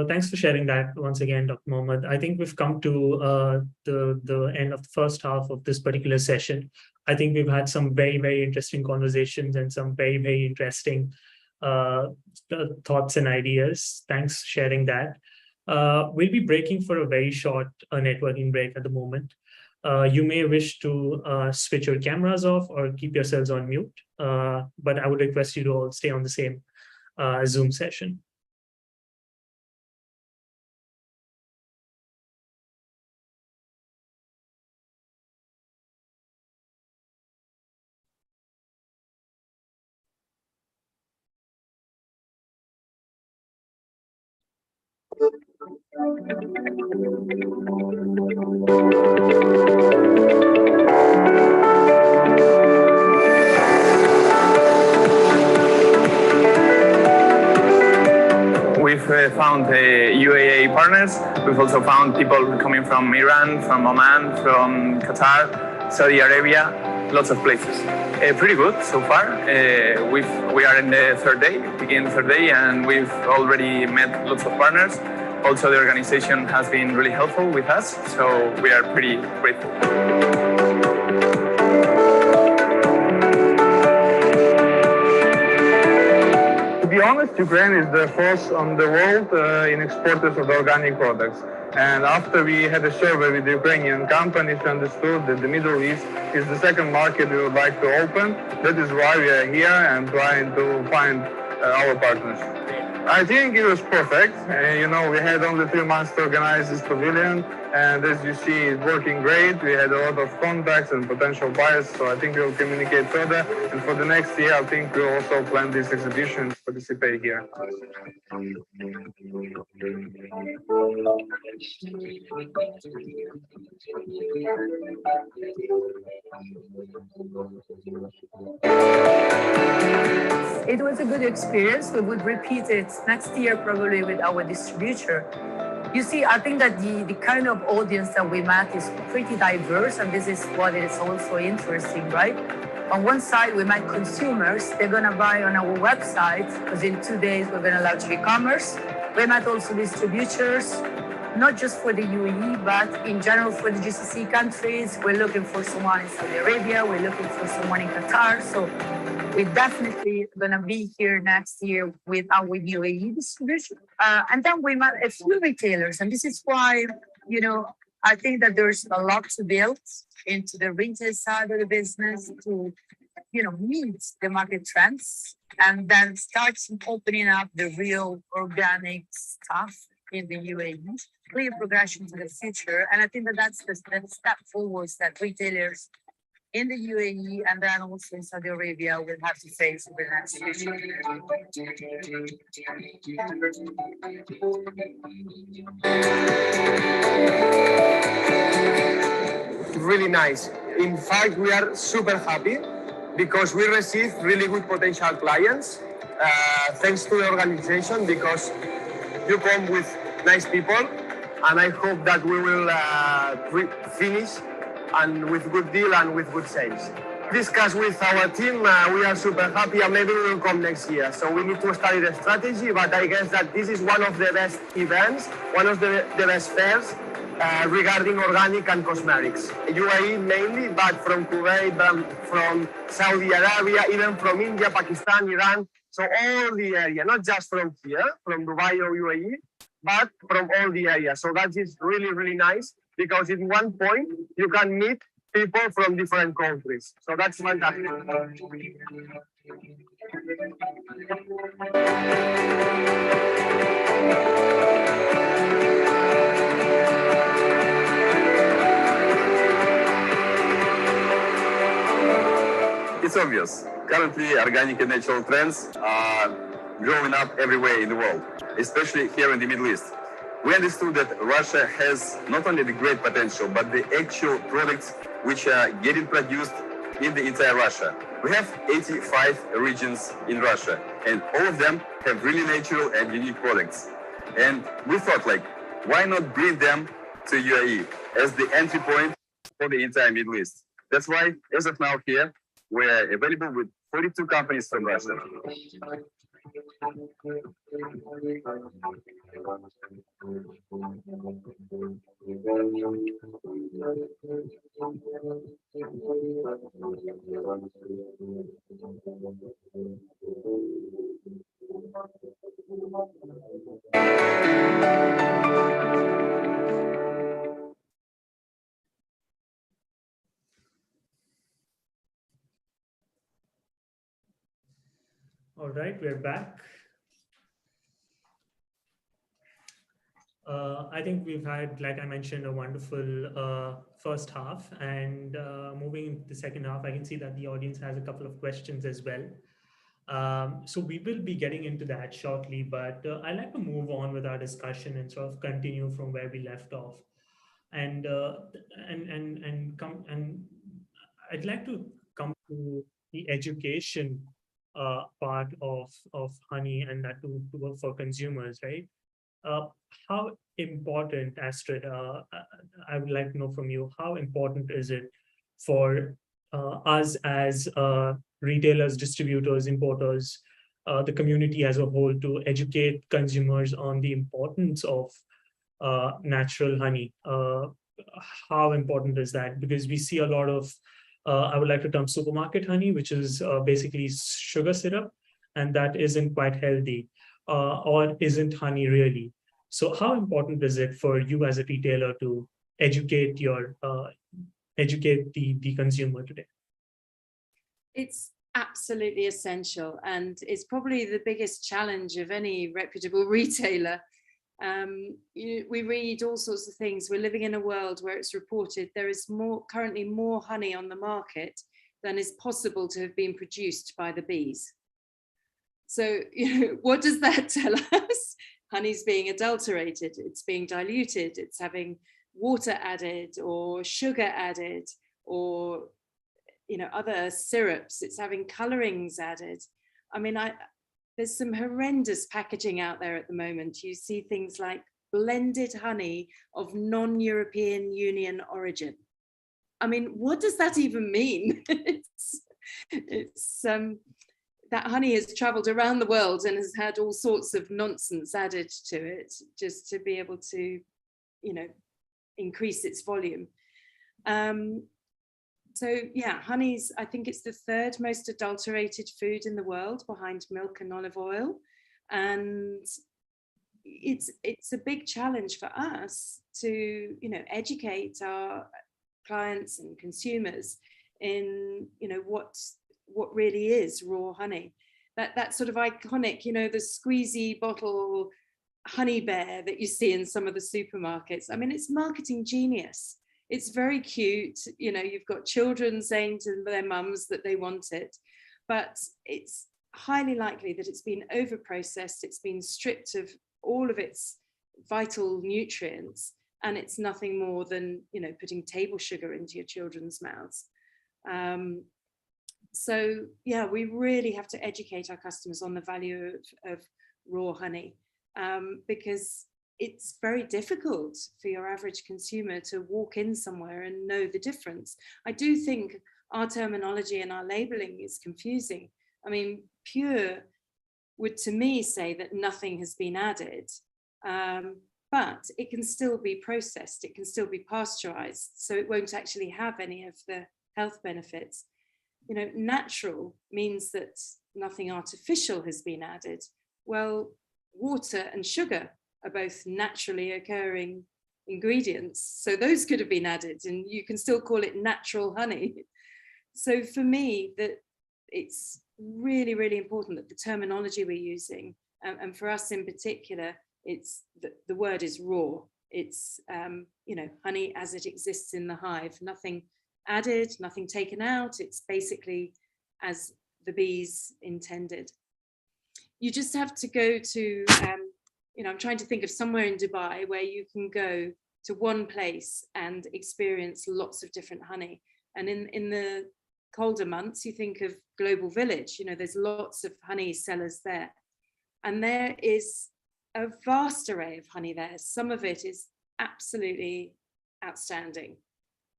thanks for sharing that once again, Dr. Mohammed. I think we've come to the end of the first half of this particular session. I think we've had some very, very interesting conversations and some very, very interesting thoughts and ideas. Thanks for sharing that. We'll be breaking for a very short networking break at the moment. You may wish to switch your cameras off or keep yourselves on mute, but I would request you to all stay on the same Zoom session. We've found UAE partners. We've also found people coming from Iran, from Oman, from Qatar, Saudi Arabia, lots of places. Pretty good so far. We are in the third day, and we've already met lots of partners. Also, the organization has been really helpful with us, so we are pretty grateful. To be honest, Ukraine is the fourth on the world in exporters of organic products. And after we had a survey with the Ukrainian companies, we understood that the Middle East is the second market we would like to open. That is why we are here and trying to find our partners. I think it was perfect. We had only 3 months to organize this pavilion, and as you see, it's working great. We had a lot of contacts and potential buyers, so I think we'll communicate further. And for the next year, I think we'll also plan this exhibition to participate here. It was a good experience. We would repeat it next year probably with our distributor. You see, I think that the kind of audience that we met is pretty diverse, and this is what is also interesting, right? On one side, we met consumers. They're going to buy on our website, because in 2 days, we're going to launch e-commerce. We met also distributors, not just for the UAE, but in general for the GCC countries. We're looking for someone in Saudi Arabia. We're looking for someone in Qatar. So we're definitely going to be here next year with our UAE distribution. And then we met a few retailers. And this is why, I think that there's a lot to build into the retail side of the business to, meet the market trends and then start opening up the real organic stuff in the UAE. Clear progression to the future. And I think that that's the step forwards that retailers in the UAE and then also in Saudi Arabia will have to face in the next future. really nice. In fact, we are super happy because we received really good potential clients thanks to the organization, because you come with nice people, and I hope that we will finish and with good deal and with good sales. Discuss with our team, we are super happy, and maybe we will come next year. So we need to study the strategy, but I guess that this is one of the best events, one of the best fairs regarding organic and cosmetics. UAE mainly, but from Kuwait, from Saudi Arabia, even from India, Pakistan, Iran. So all the area, not just from here, from Dubai or UAE, but from all the area. So that is really, really nice, because in one point you can meet people from different countries. So that's fantastic. It's obvious. Currently, organic and natural trends are growing up everywhere in the world, especially here in the Middle East. We understood that Russia has not only the great potential, but the actual products which are getting produced in the entire Russia. We have 85 regions in Russia, and all of them have really natural and unique products. And we thought, like, why not bring them to UAE as the entry point for the entire Middle East? That's why, as of now here, we're available with 42 companies from Russia. All right, we're back. I think we've had, like I mentioned, a wonderful first half, and moving into the second half, I can see that the audience has a couple of questions as well. So we will be getting into that shortly, but I'd like to move on with our discussion and sort of continue from where we left off. And I'd like to come to the education part of honey, and that to work for consumers, right? How important, Astrid, I would like to know from you, how important is it for us as retailers, distributors, importers, the community as a whole, to educate consumers on the importance of natural honey? How important is that? Because we see a lot of, I would like to term supermarket honey, which is basically sugar syrup, and that isn't quite healthy, or isn't honey really. So how important is it for you as a retailer to educate your educate the consumer today? It's absolutely essential, and it's probably the biggest challenge of any reputable retailer. We read all sorts of things. We're living in a world where it's reported there is currently more honey on the market than is possible to have been produced by the bees. So, what does that tell us? Honey's being adulterated, it's being diluted, it's having water added or sugar added, or other syrups, it's having colorings added. I mean, there's some horrendous packaging out there at the moment. You see things like blended honey of non-European Union origin. I mean, what does that even mean? It's that honey has traveled around the world and has had all sorts of nonsense added to it just to be able to, increase its volume. So yeah, honey's, I think it's the third most adulterated food in the world, behind milk and olive oil. And it's a big challenge for us to, educate our clients and consumers in, what really is raw honey. That sort of iconic, the squeezy bottle honey bear that you see in some of the supermarkets. I mean, it's marketing genius. It's very cute. You've got children saying to their mums that they want it, but it's highly likely that it's been over processed. It's been stripped of all of its vital nutrients, and it's nothing more than, you know, putting table sugar into your children's mouths. So yeah, we really have to educate our customers on the value of raw honey, because it's very difficult for your average consumer to walk in somewhere and know the difference. I do think our terminology and our labeling is confusing. I mean, pure would to me say that nothing has been added, but it can still be processed, it can still be pasteurized, so it won't actually have any of the health benefits. You know, natural means that nothing artificial has been added. Well, water and sugar are both naturally occurring ingredients, so those could have been added and you can still call it natural honey. So for me, that it's really, really important that the terminology we're using, and for us in particular, it's the word is raw. It's you know, honey as it exists in the hive, nothing added, nothing taken out. It's basically as the bees intended. You just have to go to, you know, I'm trying to think of somewhere in Dubai where you can go to one place and experience lots of different honey. And in the colder months, you think of Global Village, you know, there's lots of honey sellers there. And there is a vast array of honey there. Some of it is absolutely outstanding,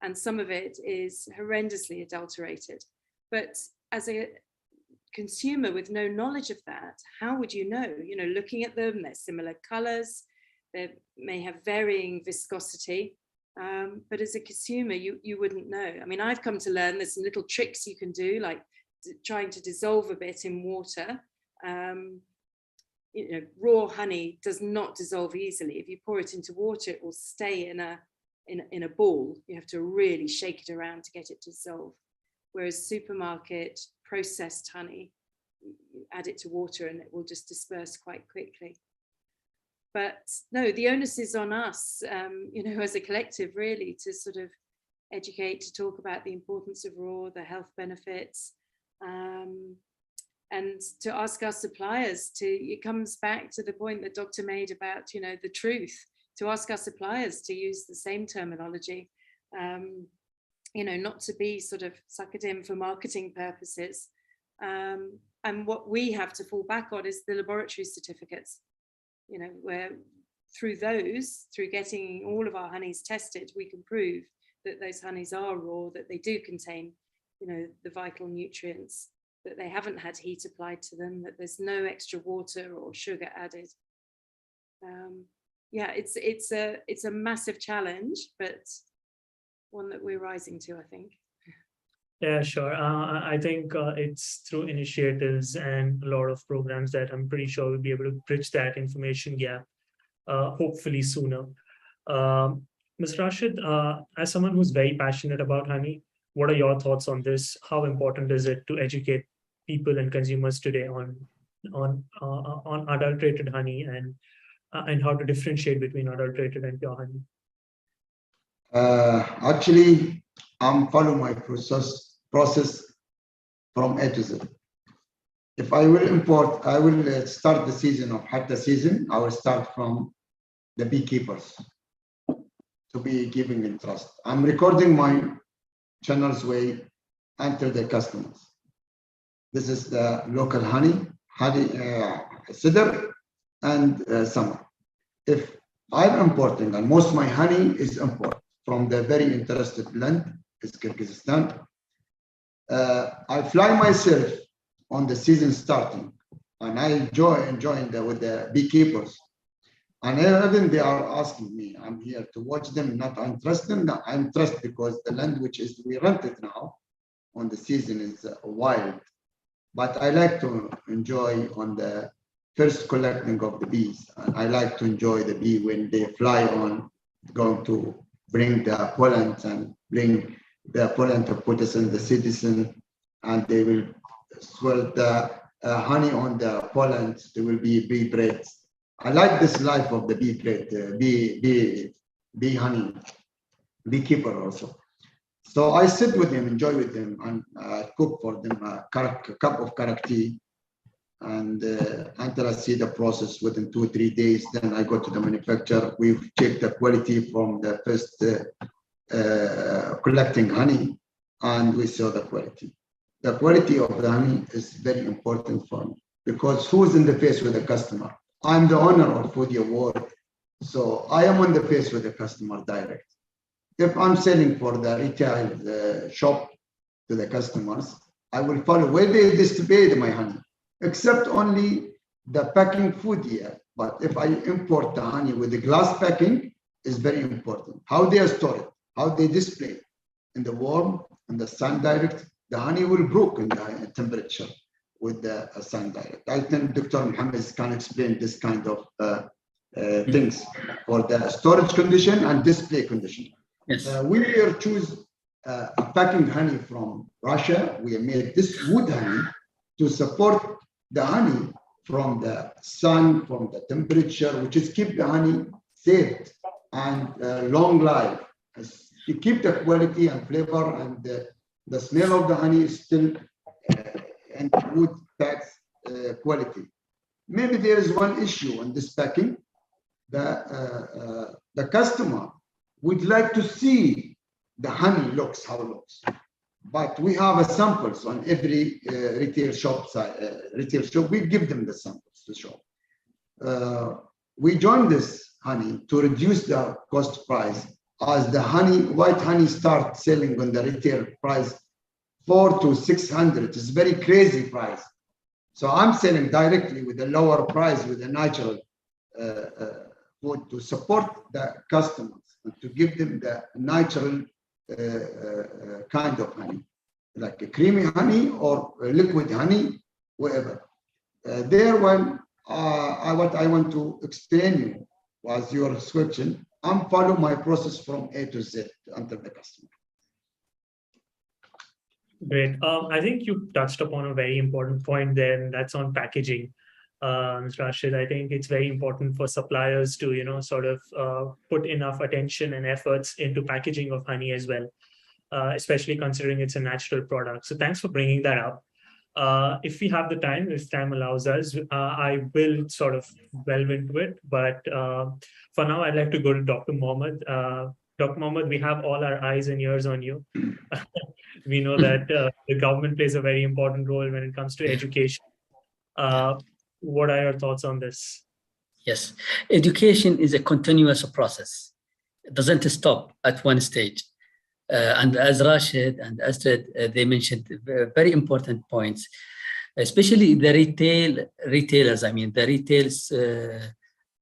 and some of it is horrendously adulterated. But as a consumer with no knowledge of that, how would you know? You know, looking at them, they're similar colors, they may have varying viscosity, but as a consumer, you wouldn't know. I mean, I've come to learn there's some little tricks you can do, like trying to dissolve a bit in water. You know, raw honey does not dissolve easily. If you pour it into water, it will stay in a ball. You have to really shake it around to get it to dissolve. Whereas supermarket processed honey, you add it to water and it will just disperse quite quickly. But no, the onus is on us, you know, as a collective, really, to sort of educate, to talk about the importance of raw, the health benefits, and to ask our suppliers to, it comes back to the point that Dr. made about, you know, the truth, to ask our suppliers to use the same terminology, you know, not to be sort of suckered in for marketing purposes. And what we have to fall back on is the laboratory certificates, you know, where through those, through getting all of our honeys tested, we can prove that those honeys are raw, that they do contain, you know, the vital nutrients, that they haven't had heat applied to them, that there's no extra water or sugar added. Yeah, it's a massive challenge, but one that we're rising to, I think. Yeah, sure. I think it's through initiatives and a lot of programs that I'm pretty sure we'll be able to bridge that information gap, hopefully sooner. Ms. Rashid, as someone who's very passionate about honey, what are your thoughts on this? How important is it to educate people and consumers today on adulterated honey and how to differentiate between adulterated and pure honey? Actually, I'm following my process from A to Z. If I will import, I will start the season of Hatta season. I will start from the beekeepers to be giving interest. I'm recording my channel's way until the customers. This is the local honey, cedar, and summer. If I'm importing, and most of my honey is import from the very interested land, is Kyrgyzstan. I fly myself on the season starting, and I enjoying with the beekeepers. And even they are asking me, I'm here to watch them, not interested. I'm interested because the land which is we rented now on the season is wild. But I like to enjoy on the first collecting of the bees. And I like to enjoy the bee when they fly on, going to bring the pollen and bring the pollen to put us in the citizen, and they will swirl the honey on the pollen. There will be bee breads. I like this life of the bee bread, bee honey, beekeeper also. So I sit with them, enjoy with them, and cook for them a cup of karak tea. And until I see the process within 2 or 3 days, then I go to the manufacturer. We've checked the quality from the first collecting honey, and we saw the quality. The quality of the honey is very important for me, because who's in the face with the customer? I'm the owner of Foodie Award, so I am on the face with the customer direct. If I'm selling for the retail shop to the customers, I will follow where they distribute my honey, except only the packing food here. But if I import the honey with the glass packing, is very important. How they store it, how they display it. In the warm, in the sun direct, the honey will broke in the temperature with the sun direct. I think Dr. Mohammed can explain this kind of things for the storage condition and display condition. Yes. We here choose a packing honey from Russia. We made this wood honey to support the honey from the sun, from the temperature, which is keep the honey safe and long life. To keep the quality and flavor, and the smell of the honey is still in wood packs quality. Maybe there is one issue in this packing. The customer would like to see the honey looks, how it looks. But we have samples on every retail shop. We give them the samples to show. We joined this honey to reduce the cost price, as the honey, white honey, start selling on the retail price 400 to 600. It's very crazy price. So I'm selling directly with a lower price with a natural food to support the customers and to give them the natural kind of honey, like a creamy honey or a liquid honey, whatever. What I want to explain you was your description. I'm following my process from A to Z until the customer. Great. I think you touched upon a very important point there, and that's on packaging. Mr. Rashid, I think it's very important for suppliers to, sort of put enough attention and efforts into packaging of honey as well, especially considering it's a natural product. So thanks for bringing that up. If we have the time, if time allows us, I will sort of delve into it. But for now, I'd like to go to Dr. Mohammed. Dr. Mohammed, we have all our eyes and ears on you. We know that the government plays a very important role when it comes to education. What are your thoughts on this? Yes, education is a continuous process. It doesn't stop at one stage. And as Rashid and Astrid, they mentioned very important points, especially the retailers, the retail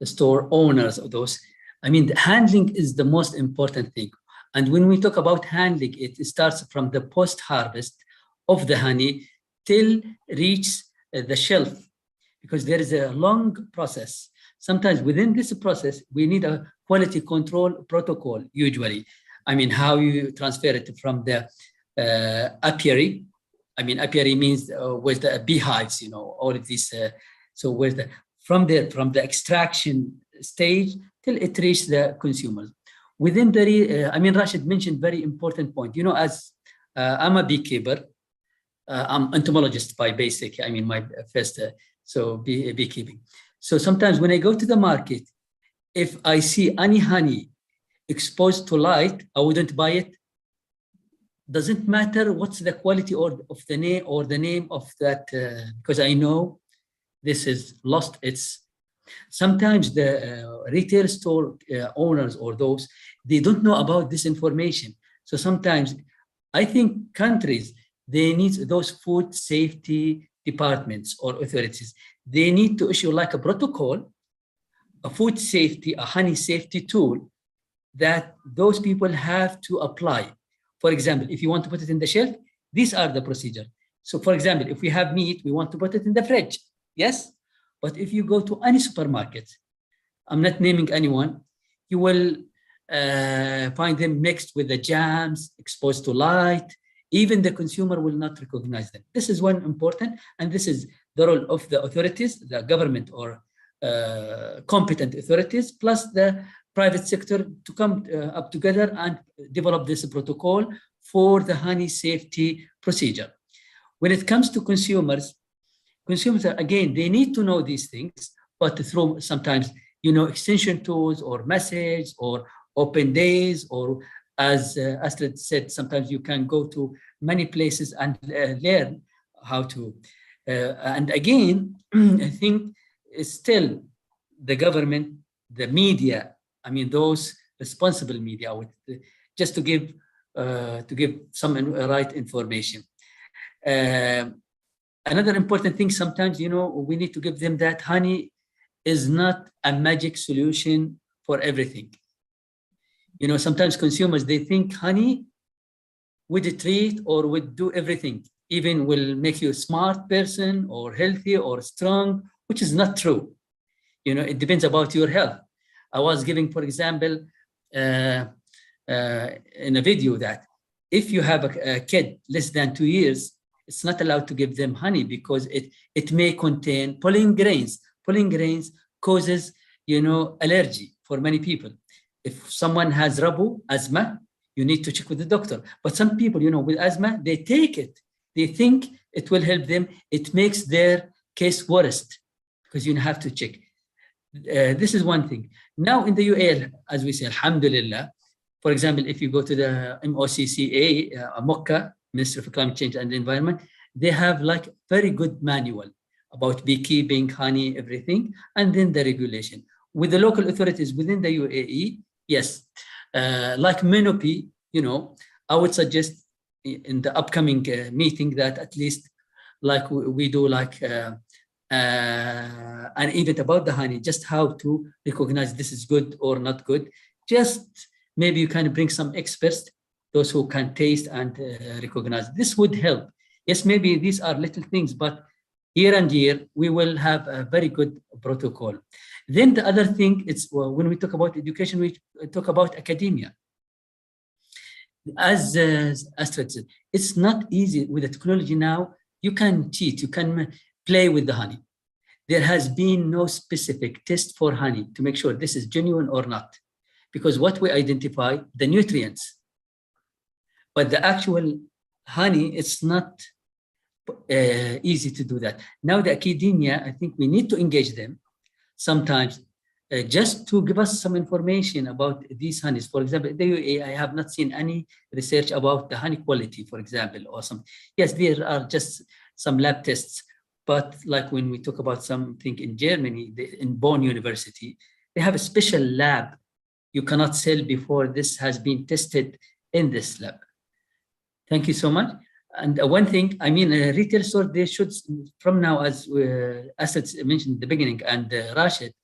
store owners of those. The handling is the most important thing. And when we talk about handling, it starts from the post-harvest of the honey till reach the shelf, because there is a long process. Sometimes within this process, we need a quality control protocol, usually. How you transfer it from the apiary. Apiary means with the beehives, all of these. So from the extraction stage till it reaches the consumers. Within the, Rashid mentioned very important point. As I'm a beekeeper, I'm entomologist by basic. My first, beekeeping. So sometimes when I go to the market, if I see any honey exposed to light, I wouldn't buy it. Doesn't matter what's the quality of the name of that, because I know this is lost. Sometimes the retail store owners or those, they don't know about this information. So sometimes I think countries, they need those food safety departments or authorities. They need to issue like a protocol, a food safety, a honey safety tool that those people have to apply. For example, if you want to put it in the shelf, these are the procedure. So for example, if we have meat, we want to put it in the fridge. Yes. But if you go to any supermarket, I'm not naming anyone, you will find them mixed with the jams, exposed to light. Even the consumer will not recognize them. This is one important, and this is the role of the authorities, the government or competent authorities, plus the private sector to come up together and develop this protocol for the honey safety procedure. When it comes to consumers, consumers, again, they need to know these things, but through sometimes, extension tools or message or open days, or as Astrid said, sometimes you can go to many places and learn how to. And again, I think it's still the government, the media, those responsible media, just to give some right information. Another important thing, sometimes, we need to give them that honey is not a magic solution for everything. Sometimes consumers, they think honey would treat or would do everything, even will make you a smart person or healthy or strong, which is not true. It depends about your health. I was giving, for example, in a video that if you have a kid less than 2 years, it's not allowed to give them honey because it may contain pollen grains. Pollen grains causes, allergy for many people. If someone has asthma, you need to check with the doctor. But some people, with asthma, they take it. They think it will help them. It makes their case worse because you have to check. This is one thing. Now in the UAE, as we say, alhamdulillah, for example, if you go to the MOCCA, Mecca, Ministry of Climate Change and the Environment, they have like very good manual about beekeeping, honey, everything, and then the regulation. With the local authorities within the UAE, yes, like Menopi, I would suggest in the upcoming meeting that at least like we do like an event about the honey, just how to recognize this is good or not good. Just maybe you can bring some experts, those who can taste and recognize. This would help. Yes, maybe these are little things, but year and year, we will have a very good protocol. Then the other thing, it's when we talk about education, we talk about academia. As Astrid said, it's not easy with the technology now. You can cheat, you can play with the honey. There has been no specific test for honey to make sure this is genuine or not, because what we identify, the nutrients, but the actual honey, it's not easy to do that. Now the academia, I think we need to engage them sometimes just to give us some information about these honeys. For example, in the UAE, I have not seen any research about the honey quality, for example, or some. Yes, there are just some lab tests, but like when we talk about something in Germany, in Bonn University, they have a special lab. You cannot sell before this has been tested in this lab. Thank you so much. And one thing, a retail store, they should, from now, as Asad mentioned at the beginning, and Rashid,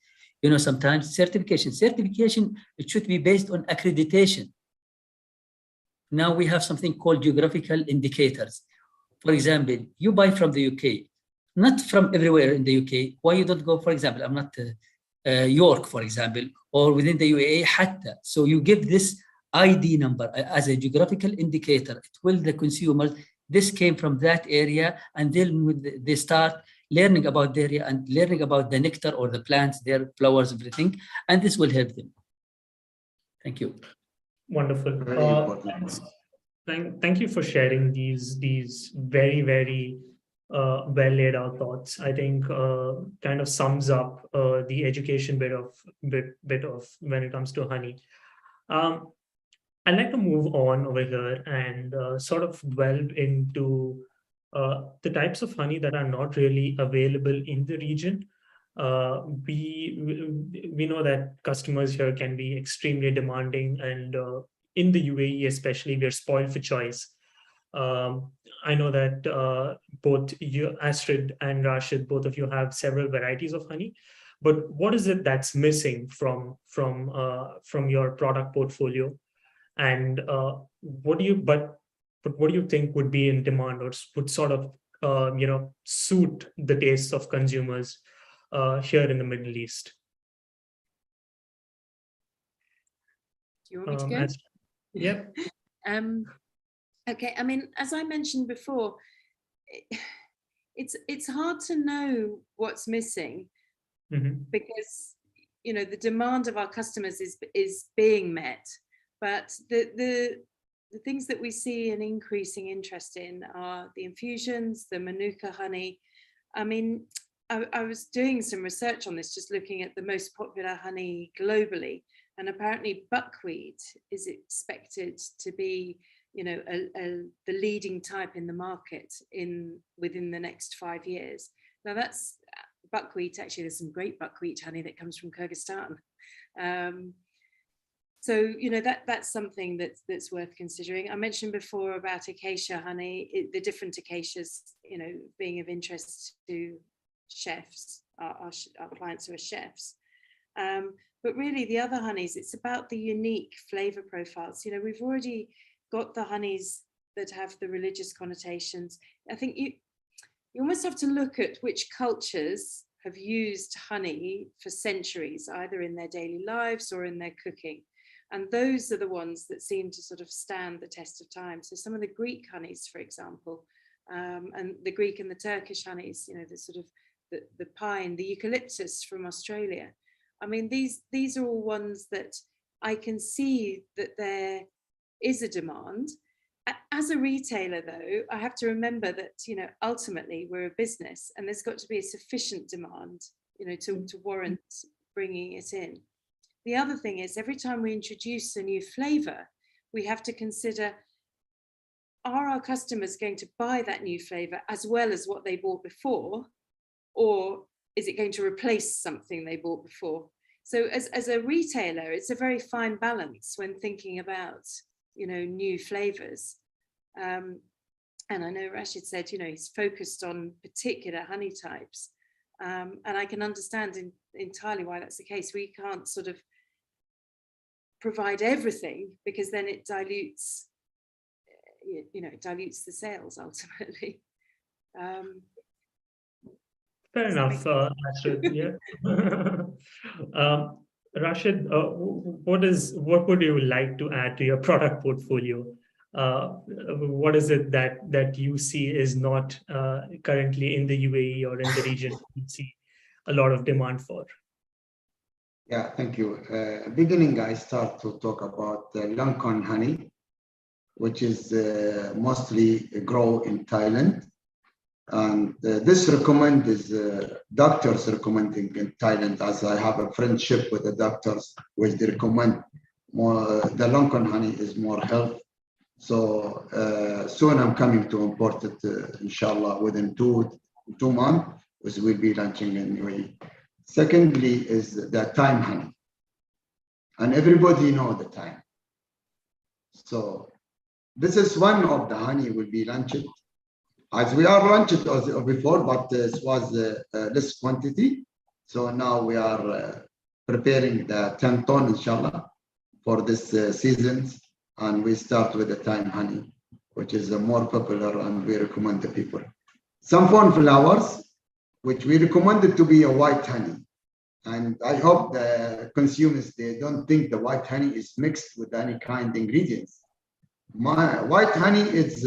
sometimes certification, it should be based on accreditation. Now we have something called geographical indicators. For example, you buy from the UK, not from everywhere in the UK. Why you don't go, for example, I'm not York, for example, or within the UAE, Hatta. So you give this ID number as a geographical indicator. It will the consumers, this came from that area, and then they start learning about the area and learning about the nectar or the plants, their flowers, everything, and this will help them. Thank you. Wonderful. Very important. Thank you for sharing these very, very well laid out thoughts. I think kind of sums up the education bit of when it comes to honey. I'd like to move on over here and sort of delve into the types of honey that are not really available in the region. We know that customers here can be extremely demanding, and in the UAE especially, we're spoiled for choice. I know that both you, Astrid and Rashid, both of you have several varieties of honey, but what is it that's missing from your product portfolio? And what do you think would be in demand or would sort of suit the tastes of consumers here in the Middle East? Do you want me to go? Yeah. Okay. As I mentioned before, it's hard to know what's missing because the demand of our customers is being met. But the things that we see an increasing interest in are the infusions, the Manuka honey, I mean, I was doing some research on this, just looking at the most popular honey globally, and apparently buckwheat is expected to be, you know, the leading type in the market within the next 5 years. Now that's buckwheat. Actually, there's some great buckwheat honey that comes from Kyrgyzstan. So, you know, that's something that's worth considering. I mentioned before about acacia honey, the different acacias, you know, being of interest to chefs, our clients who are chefs. But really the other honeys, it's about the unique flavor profiles. You know, we've already got the honeys that have the religious connotations. I think you almost have to look at which cultures have used honey for centuries, either in their daily lives or in their cooking. And those are the ones that seem to sort of stand the test of time. So some of the Greek honeys, for example, and the Greek and the Turkish honeys, you know, the sort of the pine, the eucalyptus from Australia. I mean, these are all ones that I can see that there is a demand. As a retailer, though, I have to remember that, you know, ultimately we're a business and there's got to be a sufficient demand, you know, to warrant bringing it in. The other thing is, every time we introduce a new flavor, we have to consider, are our customers going to buy that new flavor as well as what they bought before? Or is it going to replace something they bought before? So as a retailer, it's a very fine balance when thinking about, you know, new flavors. And I know Rashid said, you know, he's focused on particular honey types. And I can understand entirely why that's the case. We can't sort of provide everything, because then it dilutes, you know, it dilutes the sales ultimately. Fair enough, Rashid. Yeah. Rashid, what would you like to add to your product portfolio? What is it that you see is not currently in the UAE or in the region you see a lot of demand for? Yeah, thank you. Beginning, I start to talk about Lancome honey, which is mostly grow in Thailand. And this recommend is doctors recommending in Thailand, as I have a friendship with the doctors, which they recommend more. The Lancome honey is more health. So soon I'm coming to import it, inshallah, within two months, which will be launching in UAE. Secondly is the thyme honey, and everybody know the thyme. So this is one of the honey will be launched. As we are launched before, but this was less quantity. So now we are preparing the 10 ton, inshallah, for this season. And we start with the thyme honey, which is more popular and we recommend the people. Some flowers, which we recommend it to be a white honey. And I hope the consumers, they don't think the white honey is mixed with any kind of ingredients. My white honey is,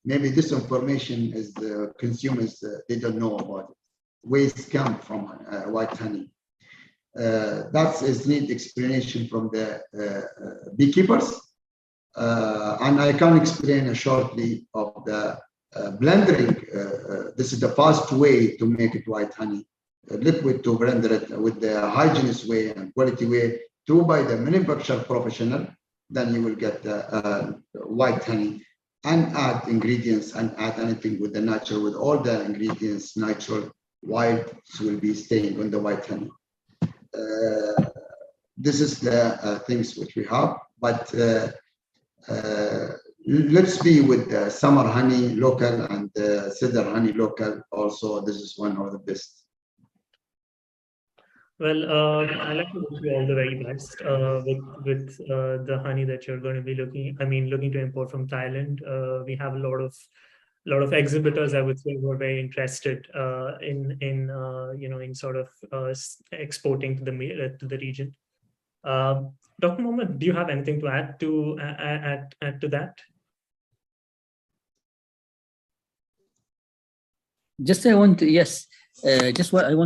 maybe this information is the consumers, they don't know about it. Waste come from white honey. That is need explanation from the beekeepers. And I can explain shortly of the blending. This is the fast way to make it white honey. Liquid to blend it with the hygienist way and quality way to by the manufacturer professional. Then you will get white honey, and add ingredients and add anything with the natural, with all the ingredients natural, wild will be staying on the white honey. This is the things which we have, but let's be with the summer honey local and cedar honey local also. This is one of the best. Well, I'd like to wish you all the very best with the honey that you're going to be looking to import from Thailand. We have a lot of exhibitors, I would say, who are very interested in sort of exporting to the region. Dr. Mohammed, do you have anything to add to that? Just I want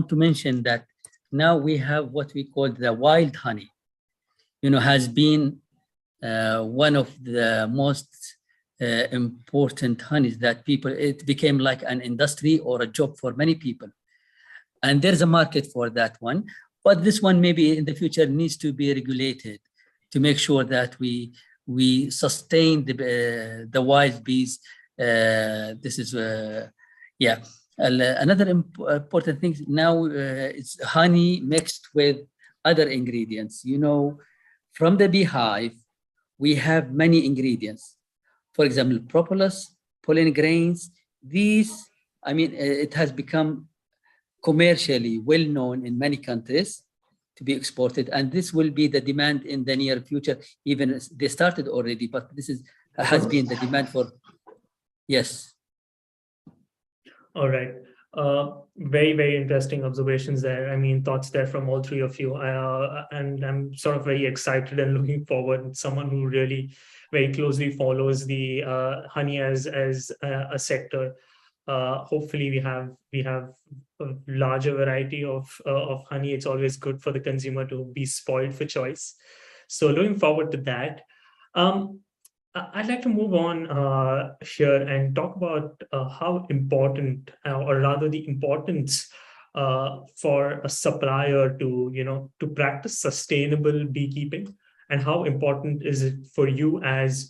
to mention that now we have what we call the wild honey, has been one of the most important honeys that people, it became like an industry or a job for many people. And there's a market for that one. But this one maybe in the future needs to be regulated to make sure that we sustain the wild bees. This is, yeah. Another important thing now is honey mixed with other ingredients. You know, from the beehive, we have many ingredients. For example, propolis, pollen grains. These, I mean, it has become commercially well known in many countries to be exported, and this will be the demand in the near future. Even they started already, but this has been the demand for. Yes. All right. Very, very interesting observations there. I mean, thoughts there from all three of you. And I'm sort of very excited and looking forward. Someone who really very closely follows the honey as a sector. Hopefully, we have a larger variety of honey. It's always good for the consumer to be spoiled for choice. So, looking forward to that. I'd like to move on here and talk about how important, or rather the importance for a supplier to practice sustainable beekeeping, and how important is it for you as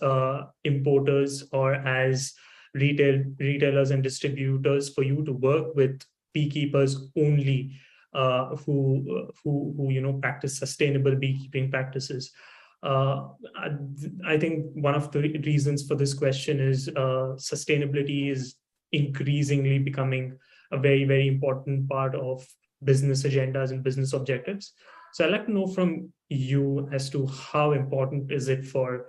importers or as retailers and distributors for you to work with beekeepers only who practice sustainable beekeeping practices. I think one of the reasons for this question is sustainability is increasingly becoming a very, very important part of business agendas and business objectives. So I'd like to know from you as to how important is it for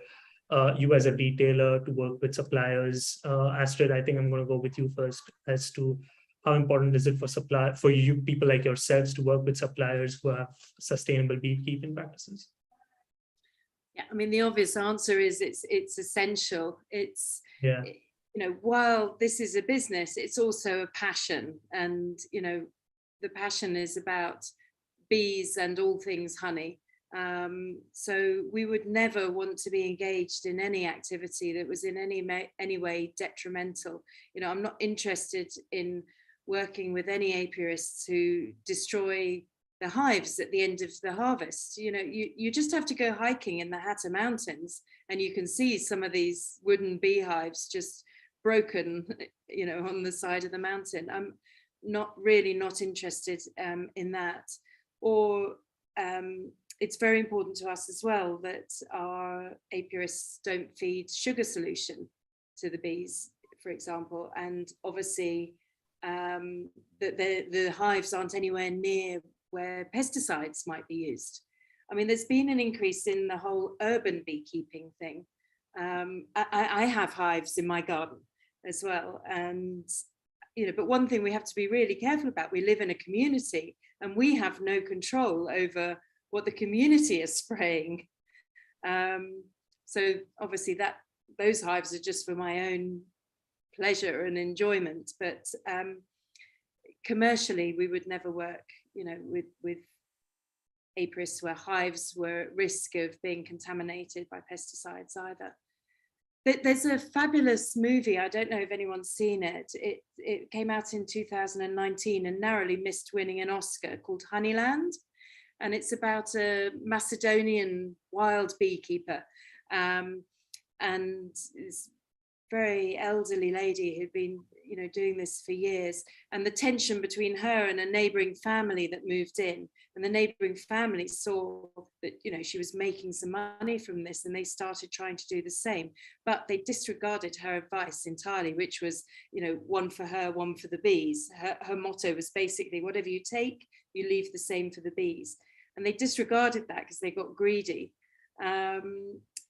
you as a retailer to work with suppliers. Astrid, I think I'm going to go with you first as to how important is it for you people like yourselves to work with suppliers who have sustainable beekeeping practices? Yeah, I mean, the obvious answer is it's essential. It's, while this is a business, it's also a passion. And, the passion is about bees and all things honey. So we would never want to be engaged in any activity that was in any way detrimental. I'm not interested in working with any apiarists who destroy the hives at the end of the harvest. You just have to go hiking in the Hatter Mountains and you can see some of these wooden beehives just broken, on the side of the mountain. I'm not interested in that. Or it's very important to us as well that our apiarists don't feed sugar solution to the bees, for example, and obviously that the hives aren't anywhere near where pesticides might be used. I mean, there's been an increase in the whole urban beekeeping thing. I have hives in my garden as well. And, but one thing we have to be really careful about, we live in a community and we have no control over what the community is spraying. So obviously those hives are just for my own pleasure and enjoyment, but commercially we would never work with apiarists where hives were at risk of being contaminated by pesticides either. There's a fabulous movie, I don't know if anyone's seen it. It came out in 2019 and narrowly missed winning an Oscar, called Honeyland. And it's about a Macedonian wild beekeeper. And this very elderly lady who'd been doing this for years, and the tension between her and a neighboring family that moved in, and the neighboring family saw that she was making some money from this, and they started trying to do the same, but they disregarded her advice entirely, which was one for her, one for the bees. Her motto was basically, whatever you take, you leave the same for the bees, and they disregarded that because they got greedy.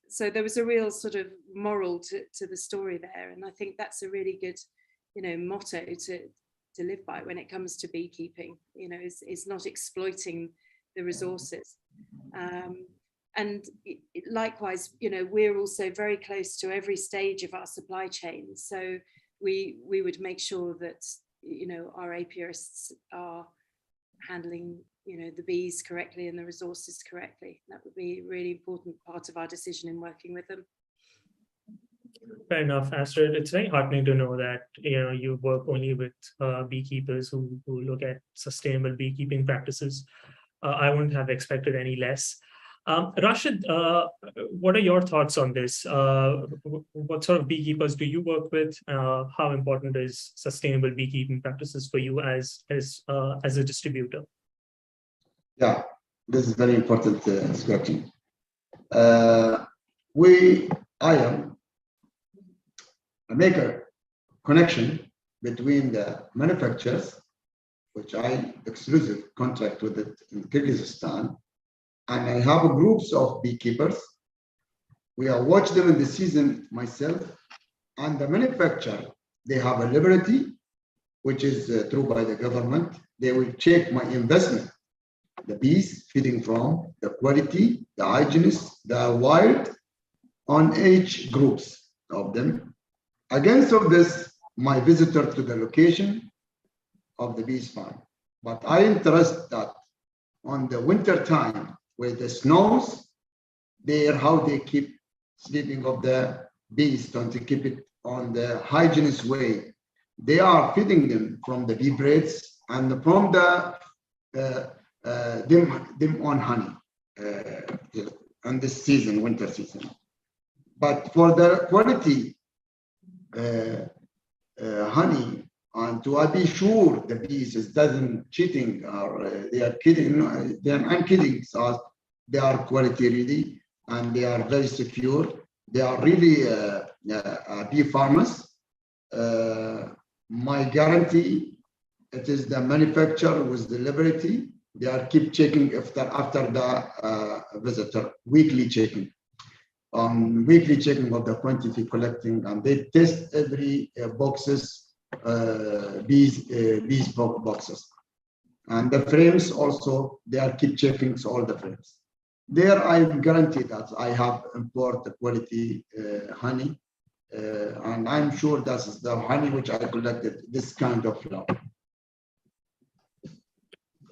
So there was a real sort of moral to the story there, and I think that's a really good motto to live by when it comes to beekeeping. Is not exploiting the resources. And likewise, we're also very close to every stage of our supply chain, so we would make sure that our apiarists are handling the bees correctly and the resources correctly. That would be a really important part of our decision in working with them. Fair enough, Astrid. It's very heartening to know that you work only with beekeepers who look at sustainable beekeeping practices. I wouldn't have expected any less. Rashid, what are your thoughts on this? What sort of beekeepers do you work with? How important is sustainable beekeeping practices for you as a distributor? Yeah, this is very important question. I am make a connection between the manufacturers, which I exclusive contract with it in Kyrgyzstan, and I have groups of beekeepers. We have watched them in the season myself, and the manufacturer, they have a liberty, which is true by the government. They will check my investment, the bees feeding from, the quality, the hygienist, the wild, on each groups of them. Against of this, my visitor to the location of the bees farm. But I interest that on the winter time with the snows, how they keep sleeping of the bees, don't they keep it on the hygienist way. They are feeding them from the bee breads and from the them on honey on this season, winter season. But for the quality honey, and to be sure the bees doesn't cheating or they are kidding, I'm kidding, so they are quality ready and they are very secure. They are really bee farmers. My guarantee, it is the manufacturer with the liberty. They are keep checking after the visitor, weekly checking. Weekly checking of the quantity collecting, and they test every boxes, bees boxes, and the frames also they are keep checking all the frames. There, I guarantee that I have import the quality honey, and I'm sure that's the honey which I collected this kind of flower.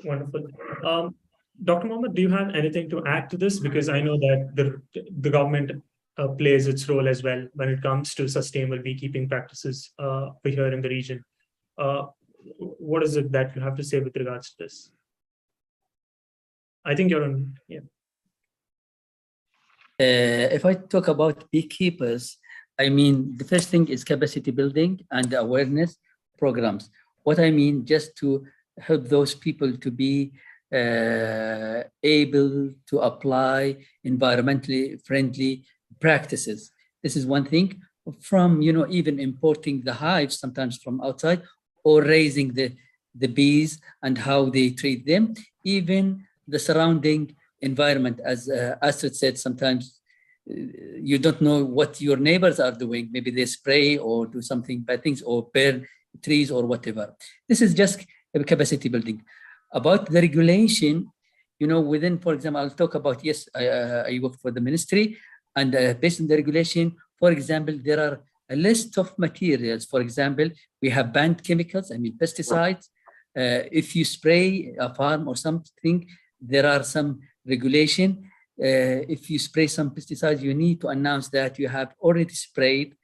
Wonderful. Dr. Mohammed, do you have anything to add to this? Because I know that the government plays its role as well when it comes to sustainable beekeeping practices here in the region. What is it that you have to say with regards to this? I think you're on, yeah. If I talk about beekeepers, I mean, the first thing is capacity building and awareness programs. What I mean, just to help those people to be able to apply environmentally friendly practices. This is one thing. From even importing the hives sometimes from outside, or raising the bees and how they treat them, even the surrounding environment, as Astrid said, sometimes you don't know what your neighbors are doing. Maybe they spray or do something bad things or burn trees or whatever. This is just capacity building. About the regulation, within, for example, I'll talk about, yes, I work for the ministry, and based on the regulation, for example, there are a list of materials. For example, we have banned chemicals, pesticides. If you spray a farm or something, there are some regulation. If you spray some pesticides, you need to announce that you have already sprayed.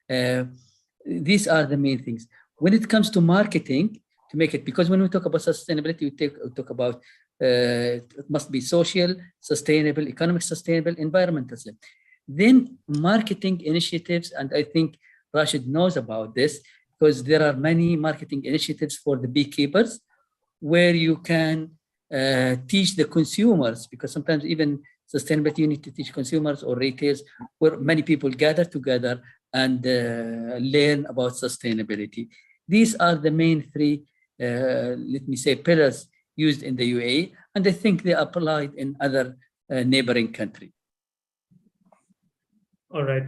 These are the main things. When it comes to marketing, to make it, because when we talk about sustainability, we talk about it must be social, sustainable, economic, sustainable, environmental. Then marketing initiatives, and I think Rashid knows about this, because there are many marketing initiatives for the beekeepers where you can teach the consumers, because sometimes even sustainability, you need to teach consumers or retailers, where many people gather together and learn about sustainability. These are the main three, let me say, pillars used in the UAE, and I think they are applied in other neighboring countries. All right.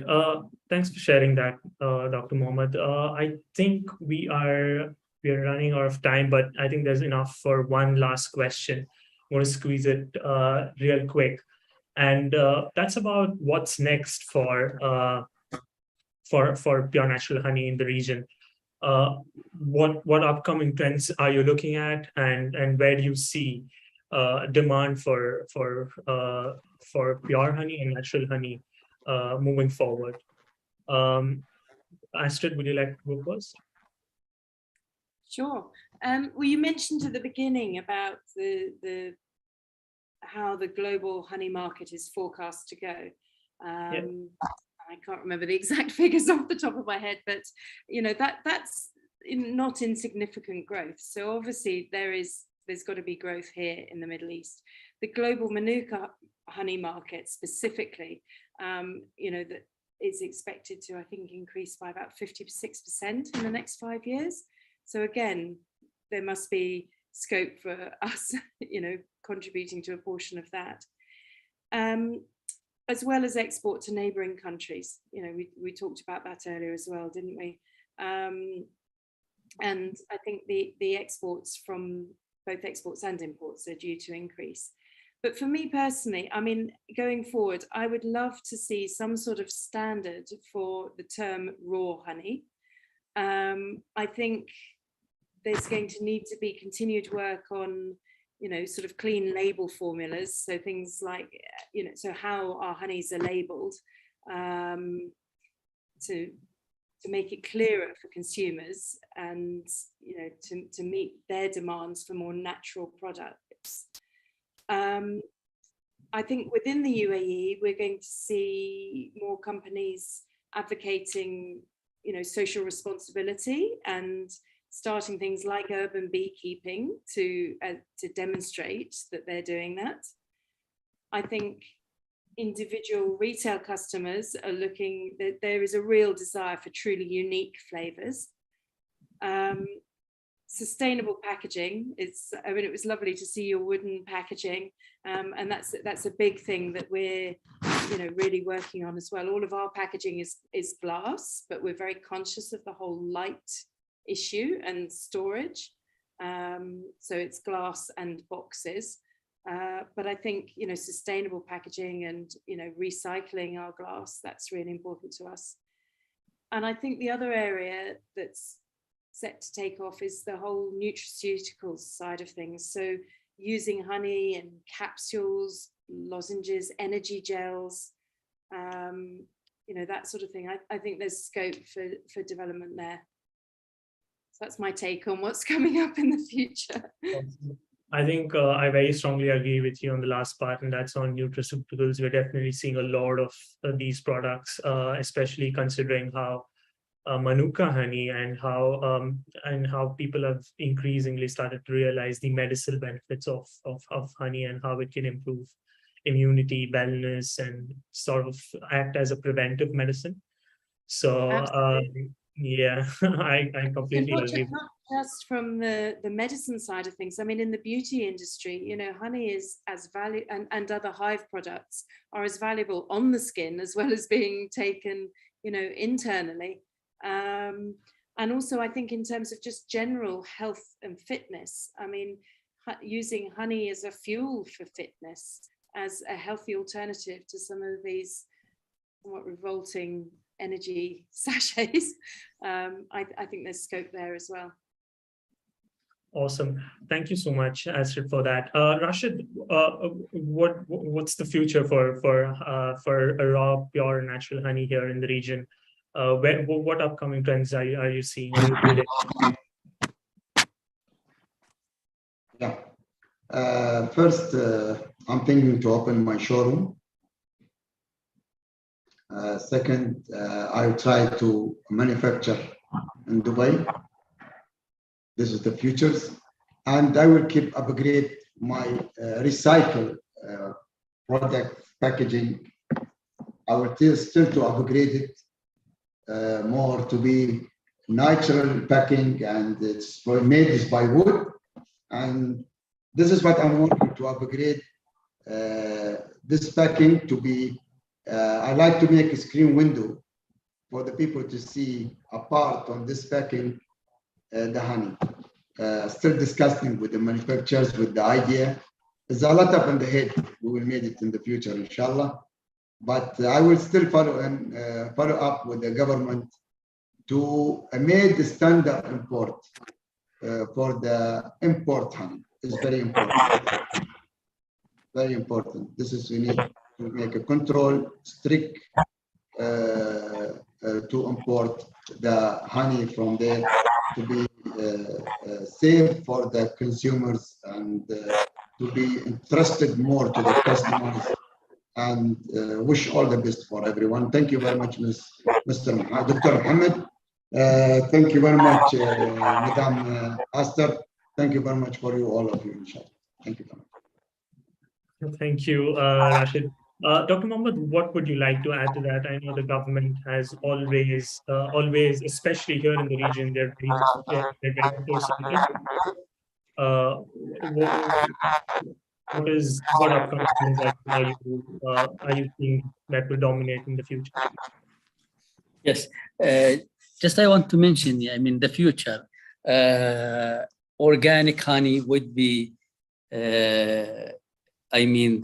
Thanks for sharing that, Dr. Mohammed. I think we are running out of time, but I think there's enough for one last question. I'm going to squeeze it real quick, and that's about what's next for pure natural honey in the region. What upcoming trends are you looking at, and where do you see demand for pure honey and natural honey moving forward? Astrid, would you like to go first? Sure. Well, you mentioned at the beginning about how the global honey market is forecast to go. I can't remember the exact figures off the top of my head, but that's not insignificant growth. So obviously there's got to be growth here in the Middle East. The global Manuka honey market specifically, that is expected to, I think, increase by about 56% in the next 5 years. So again, there must be scope for us, contributing to a portion of that. As well as export to neighboring countries. We talked about that earlier as well, didn't we? And I think the exports from both exports and imports are due to increase. But for me personally, I mean, going forward, I would love to see some sort of standard for the term raw honey. I think there's going to need to be continued work on, sort of clean label formulas. So things like, so how our honeys are labeled, to make it clearer for consumers and, to meet their demands for more natural products. I think within the UAE, we're going to see more companies advocating, social responsibility and starting things like urban beekeeping to demonstrate that they're doing that. I think individual retail customers are looking, that there is a real desire for truly unique flavors. Sustainable packaging, it was lovely to see your wooden packaging, and that's a big thing that we're really working on as well. All of our packaging is glass, but we're very conscious of the whole light issue and storage, so it's glass and boxes, but I think sustainable packaging and recycling our glass, that's really important to us. And I think the other area that's set to take off is the whole nutraceuticals side of things. So using honey and capsules, lozenges, energy gels, that sort of thing. I think there's scope for development there. So that's my take on what's coming up in the future. I think I very strongly agree with you on the last part, and that's on nutraceuticals. We're definitely seeing a lot of these products, especially considering how Manuka honey and how people have increasingly started to realize the medicinal benefits of honey and how it can improve immunity, wellness, and sort of act as a preventive medicine. So yeah, I completely agree. Not just from the medicine side of things. I mean, in the beauty industry, honey is as valuable, and other hive products are as valuable on the skin as well as being taken, internally. And also, I think in terms of just general health and fitness, I mean, using honey as a fuel for fitness, as a healthy alternative to some of these somewhat revolting energy sachets, I think there's scope there as well. Awesome. Thank you so much, Astrid, for that. Rashid, what's the future for a raw, pure, natural honey here in the region? What upcoming trends are you seeing? Yeah. First, I'm thinking to open my showroom. Second, I'll try to manufacture in Dubai. This is the futures. And I will keep upgrade my recycle product packaging. I will still to upgrade it more to be natural packing, and it's made by wood. And this is what I'm working to upgrade this packing to be. I like to make a screen window for the people to see apart on this packing the honey. Still discussing with the manufacturers with the idea. There's a lot up in the head. We will make it in the future, inshallah. But I will still follow up with the government to make the standard import for the import honey. It's very important. Very important. This is we need to make a control, strict to import the honey from there to be safe for the consumers and to be entrusted more to the customers, and wish all the best for everyone. Thank you very much, Dr. Mohammed. Thank you very much, Madam Aster. Thank you very much for you, all of you, inshallah. Thank you very much. Thank you, Rashid. Dr. Mohammed, what would you like to add to that? I know the government has always, especially here in the region, they're very supportive. What upcoming things are you seeing that will dominate in the future? Yes, just I want to mention, I mean, the future, organic honey would be, I mean,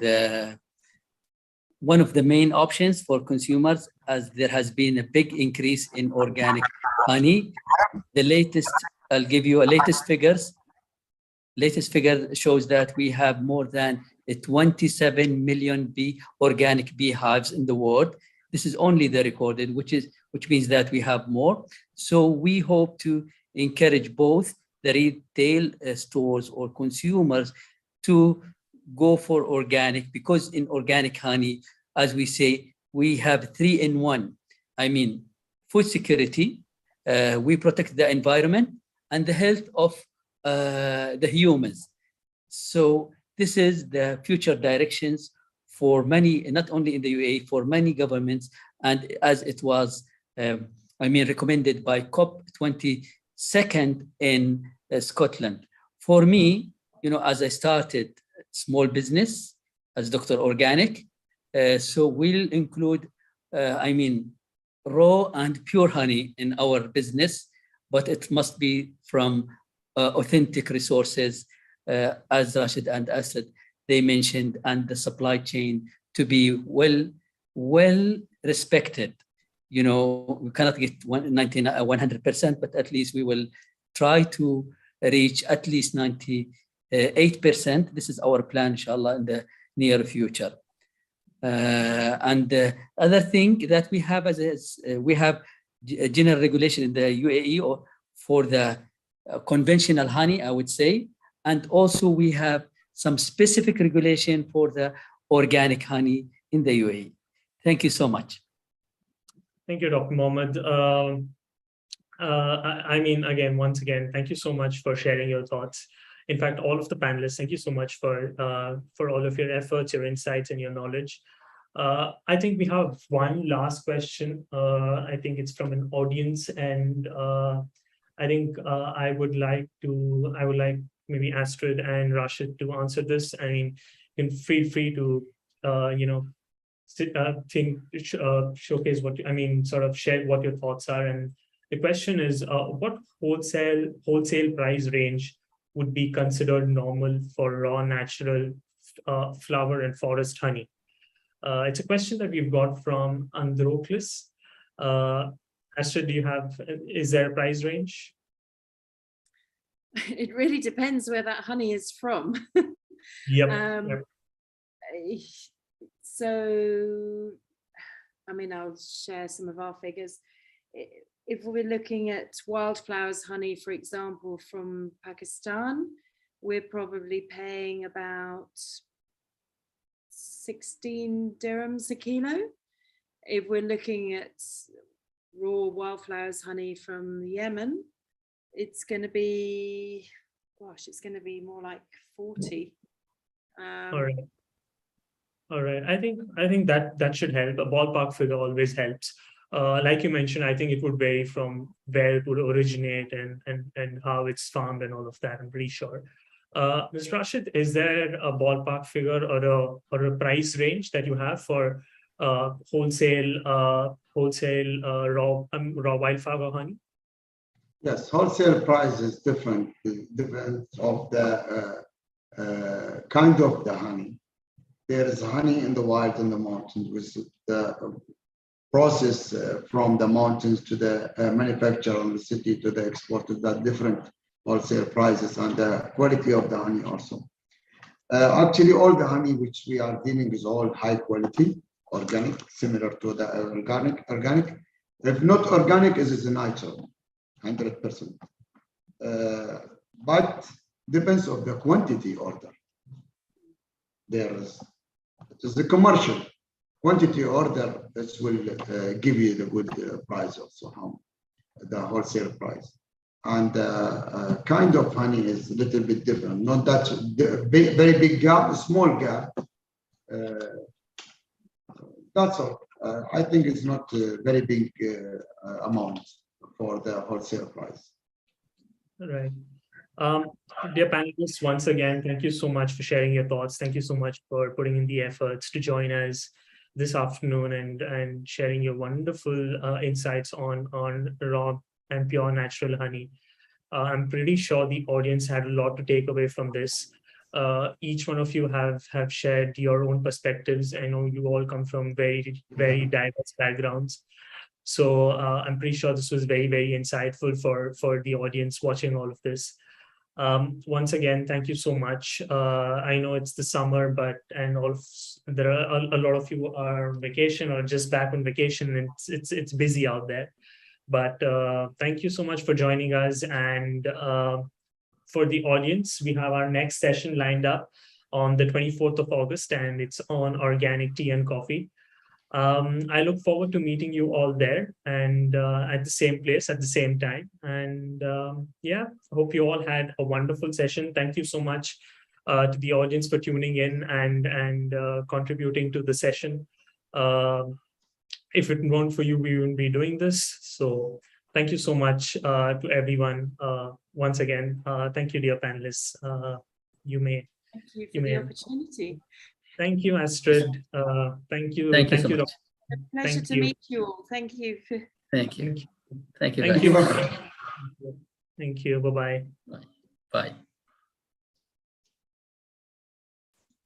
one of the main options for consumers, as there has been a big increase in organic honey. The latest, I'll give you a latest figures. Latest figure shows that we have more than 27 million organic beehives in the world. This is only the recorded, which means that we have more. So we hope to encourage both the retail stores or consumers to go for organic, because in organic honey, as we say, we have 3-in-1. I mean, food security, we protect the environment and the health of the humans. So this is the future directions for many, not only in the UAE, for many governments, and as it was, I mean, recommended by COP22 in Scotland. For me, you know, as I started small business as Dr. Organic, so we'll include, I mean, raw and pure honey in our business, but it must be from authentic resources, as Rashid and Asad, they mentioned, and the supply chain to be well respected. You know, we cannot get 100%, but at least we will try to reach at least 98%. This is our plan, inshallah, in the near future. And the other thing that we have we have a general regulation in the UAE or for the conventional honey, I would say, and also we have some specific regulation for the organic honey in the UAE. Thank you so much. Thank you, Dr. Mohammed. I mean, once again, thank you so much for sharing your thoughts. In fact, all of the panelists, thank you so much for all of your efforts, your insights, and your knowledge. I think we have one last question. I think it's from an audience, and I think I would like maybe Astrid and Rashid to answer this. I mean, you can feel free to showcase what sort of share what your thoughts are. And the question is, what wholesale price range would be considered normal for raw natural flower and forest honey? It's a question that we've got from Androclus. Astrid, is there a price range? It really depends where that honey is from. Yep. So, I mean, I'll share some of our figures. If we're looking at wildflowers honey, for example, from Pakistan, we're probably paying about 16 dirhams a kilo. If we're looking at raw wildflowers honey from Yemen, it's going to be, it's going to be more like 40. All right. I think that should help. A ballpark figure always helps. Like you mentioned, I think it would vary from where it would originate and how it's farmed and all of that, I'm pretty sure. Mr. Rashid, is there a ballpark figure or a price range that you have for wholesale raw wildflower honey? Yes, wholesale price is different. It depends of the kind of the honey. There is honey in the wild in the mountains, with the process from the mountains to the manufacturer in the city to the exporter, that different wholesale prices, and the quality of the honey also. Actually, all the honey which we are dealing is all high quality, organic, similar to the organic. If not organic, it is natural, 100%. But depends on the quantity order. It is the commercial quantity order that will give you the good price also, the wholesale price. And kind of honey is a little bit different. Not that very big gap, small gap. That's all. I think it's not a very big amount for the wholesale price. Right. Dear panelists, once again, thank you so much for sharing your thoughts. Thank you so much for putting in the efforts to join us this afternoon and sharing your wonderful insights on raw and pure natural honey. I'm pretty sure the audience had a lot to take away from this. Each one of you have shared your own perspectives. I know you all come from very, very diverse backgrounds. So I'm pretty sure this was very, very insightful for the audience watching all of this. Once again, thank you so much. I know it's the summer, there are a lot of you are on vacation or just back on vacation, and it's busy out there. But thank you so much for joining us. And for the audience, we have our next session lined up on the 24th of August, and it's on organic tea and coffee. I look forward to meeting you all there and at the same place at the same time. And yeah, hope you all had a wonderful session. Thank you so much to the audience for tuning in and contributing to the session. If it weren't for you, we wouldn't be doing this. So thank you so much to everyone. Once again, thank you, dear panelists. You may. Thank you for the opportunity. Thank you, Astrid. Thank you. Thank you so much. A pleasure to meet you all. Thank you. Thank you. Thank you. Thank you. Thank you. Bye-bye. Bye.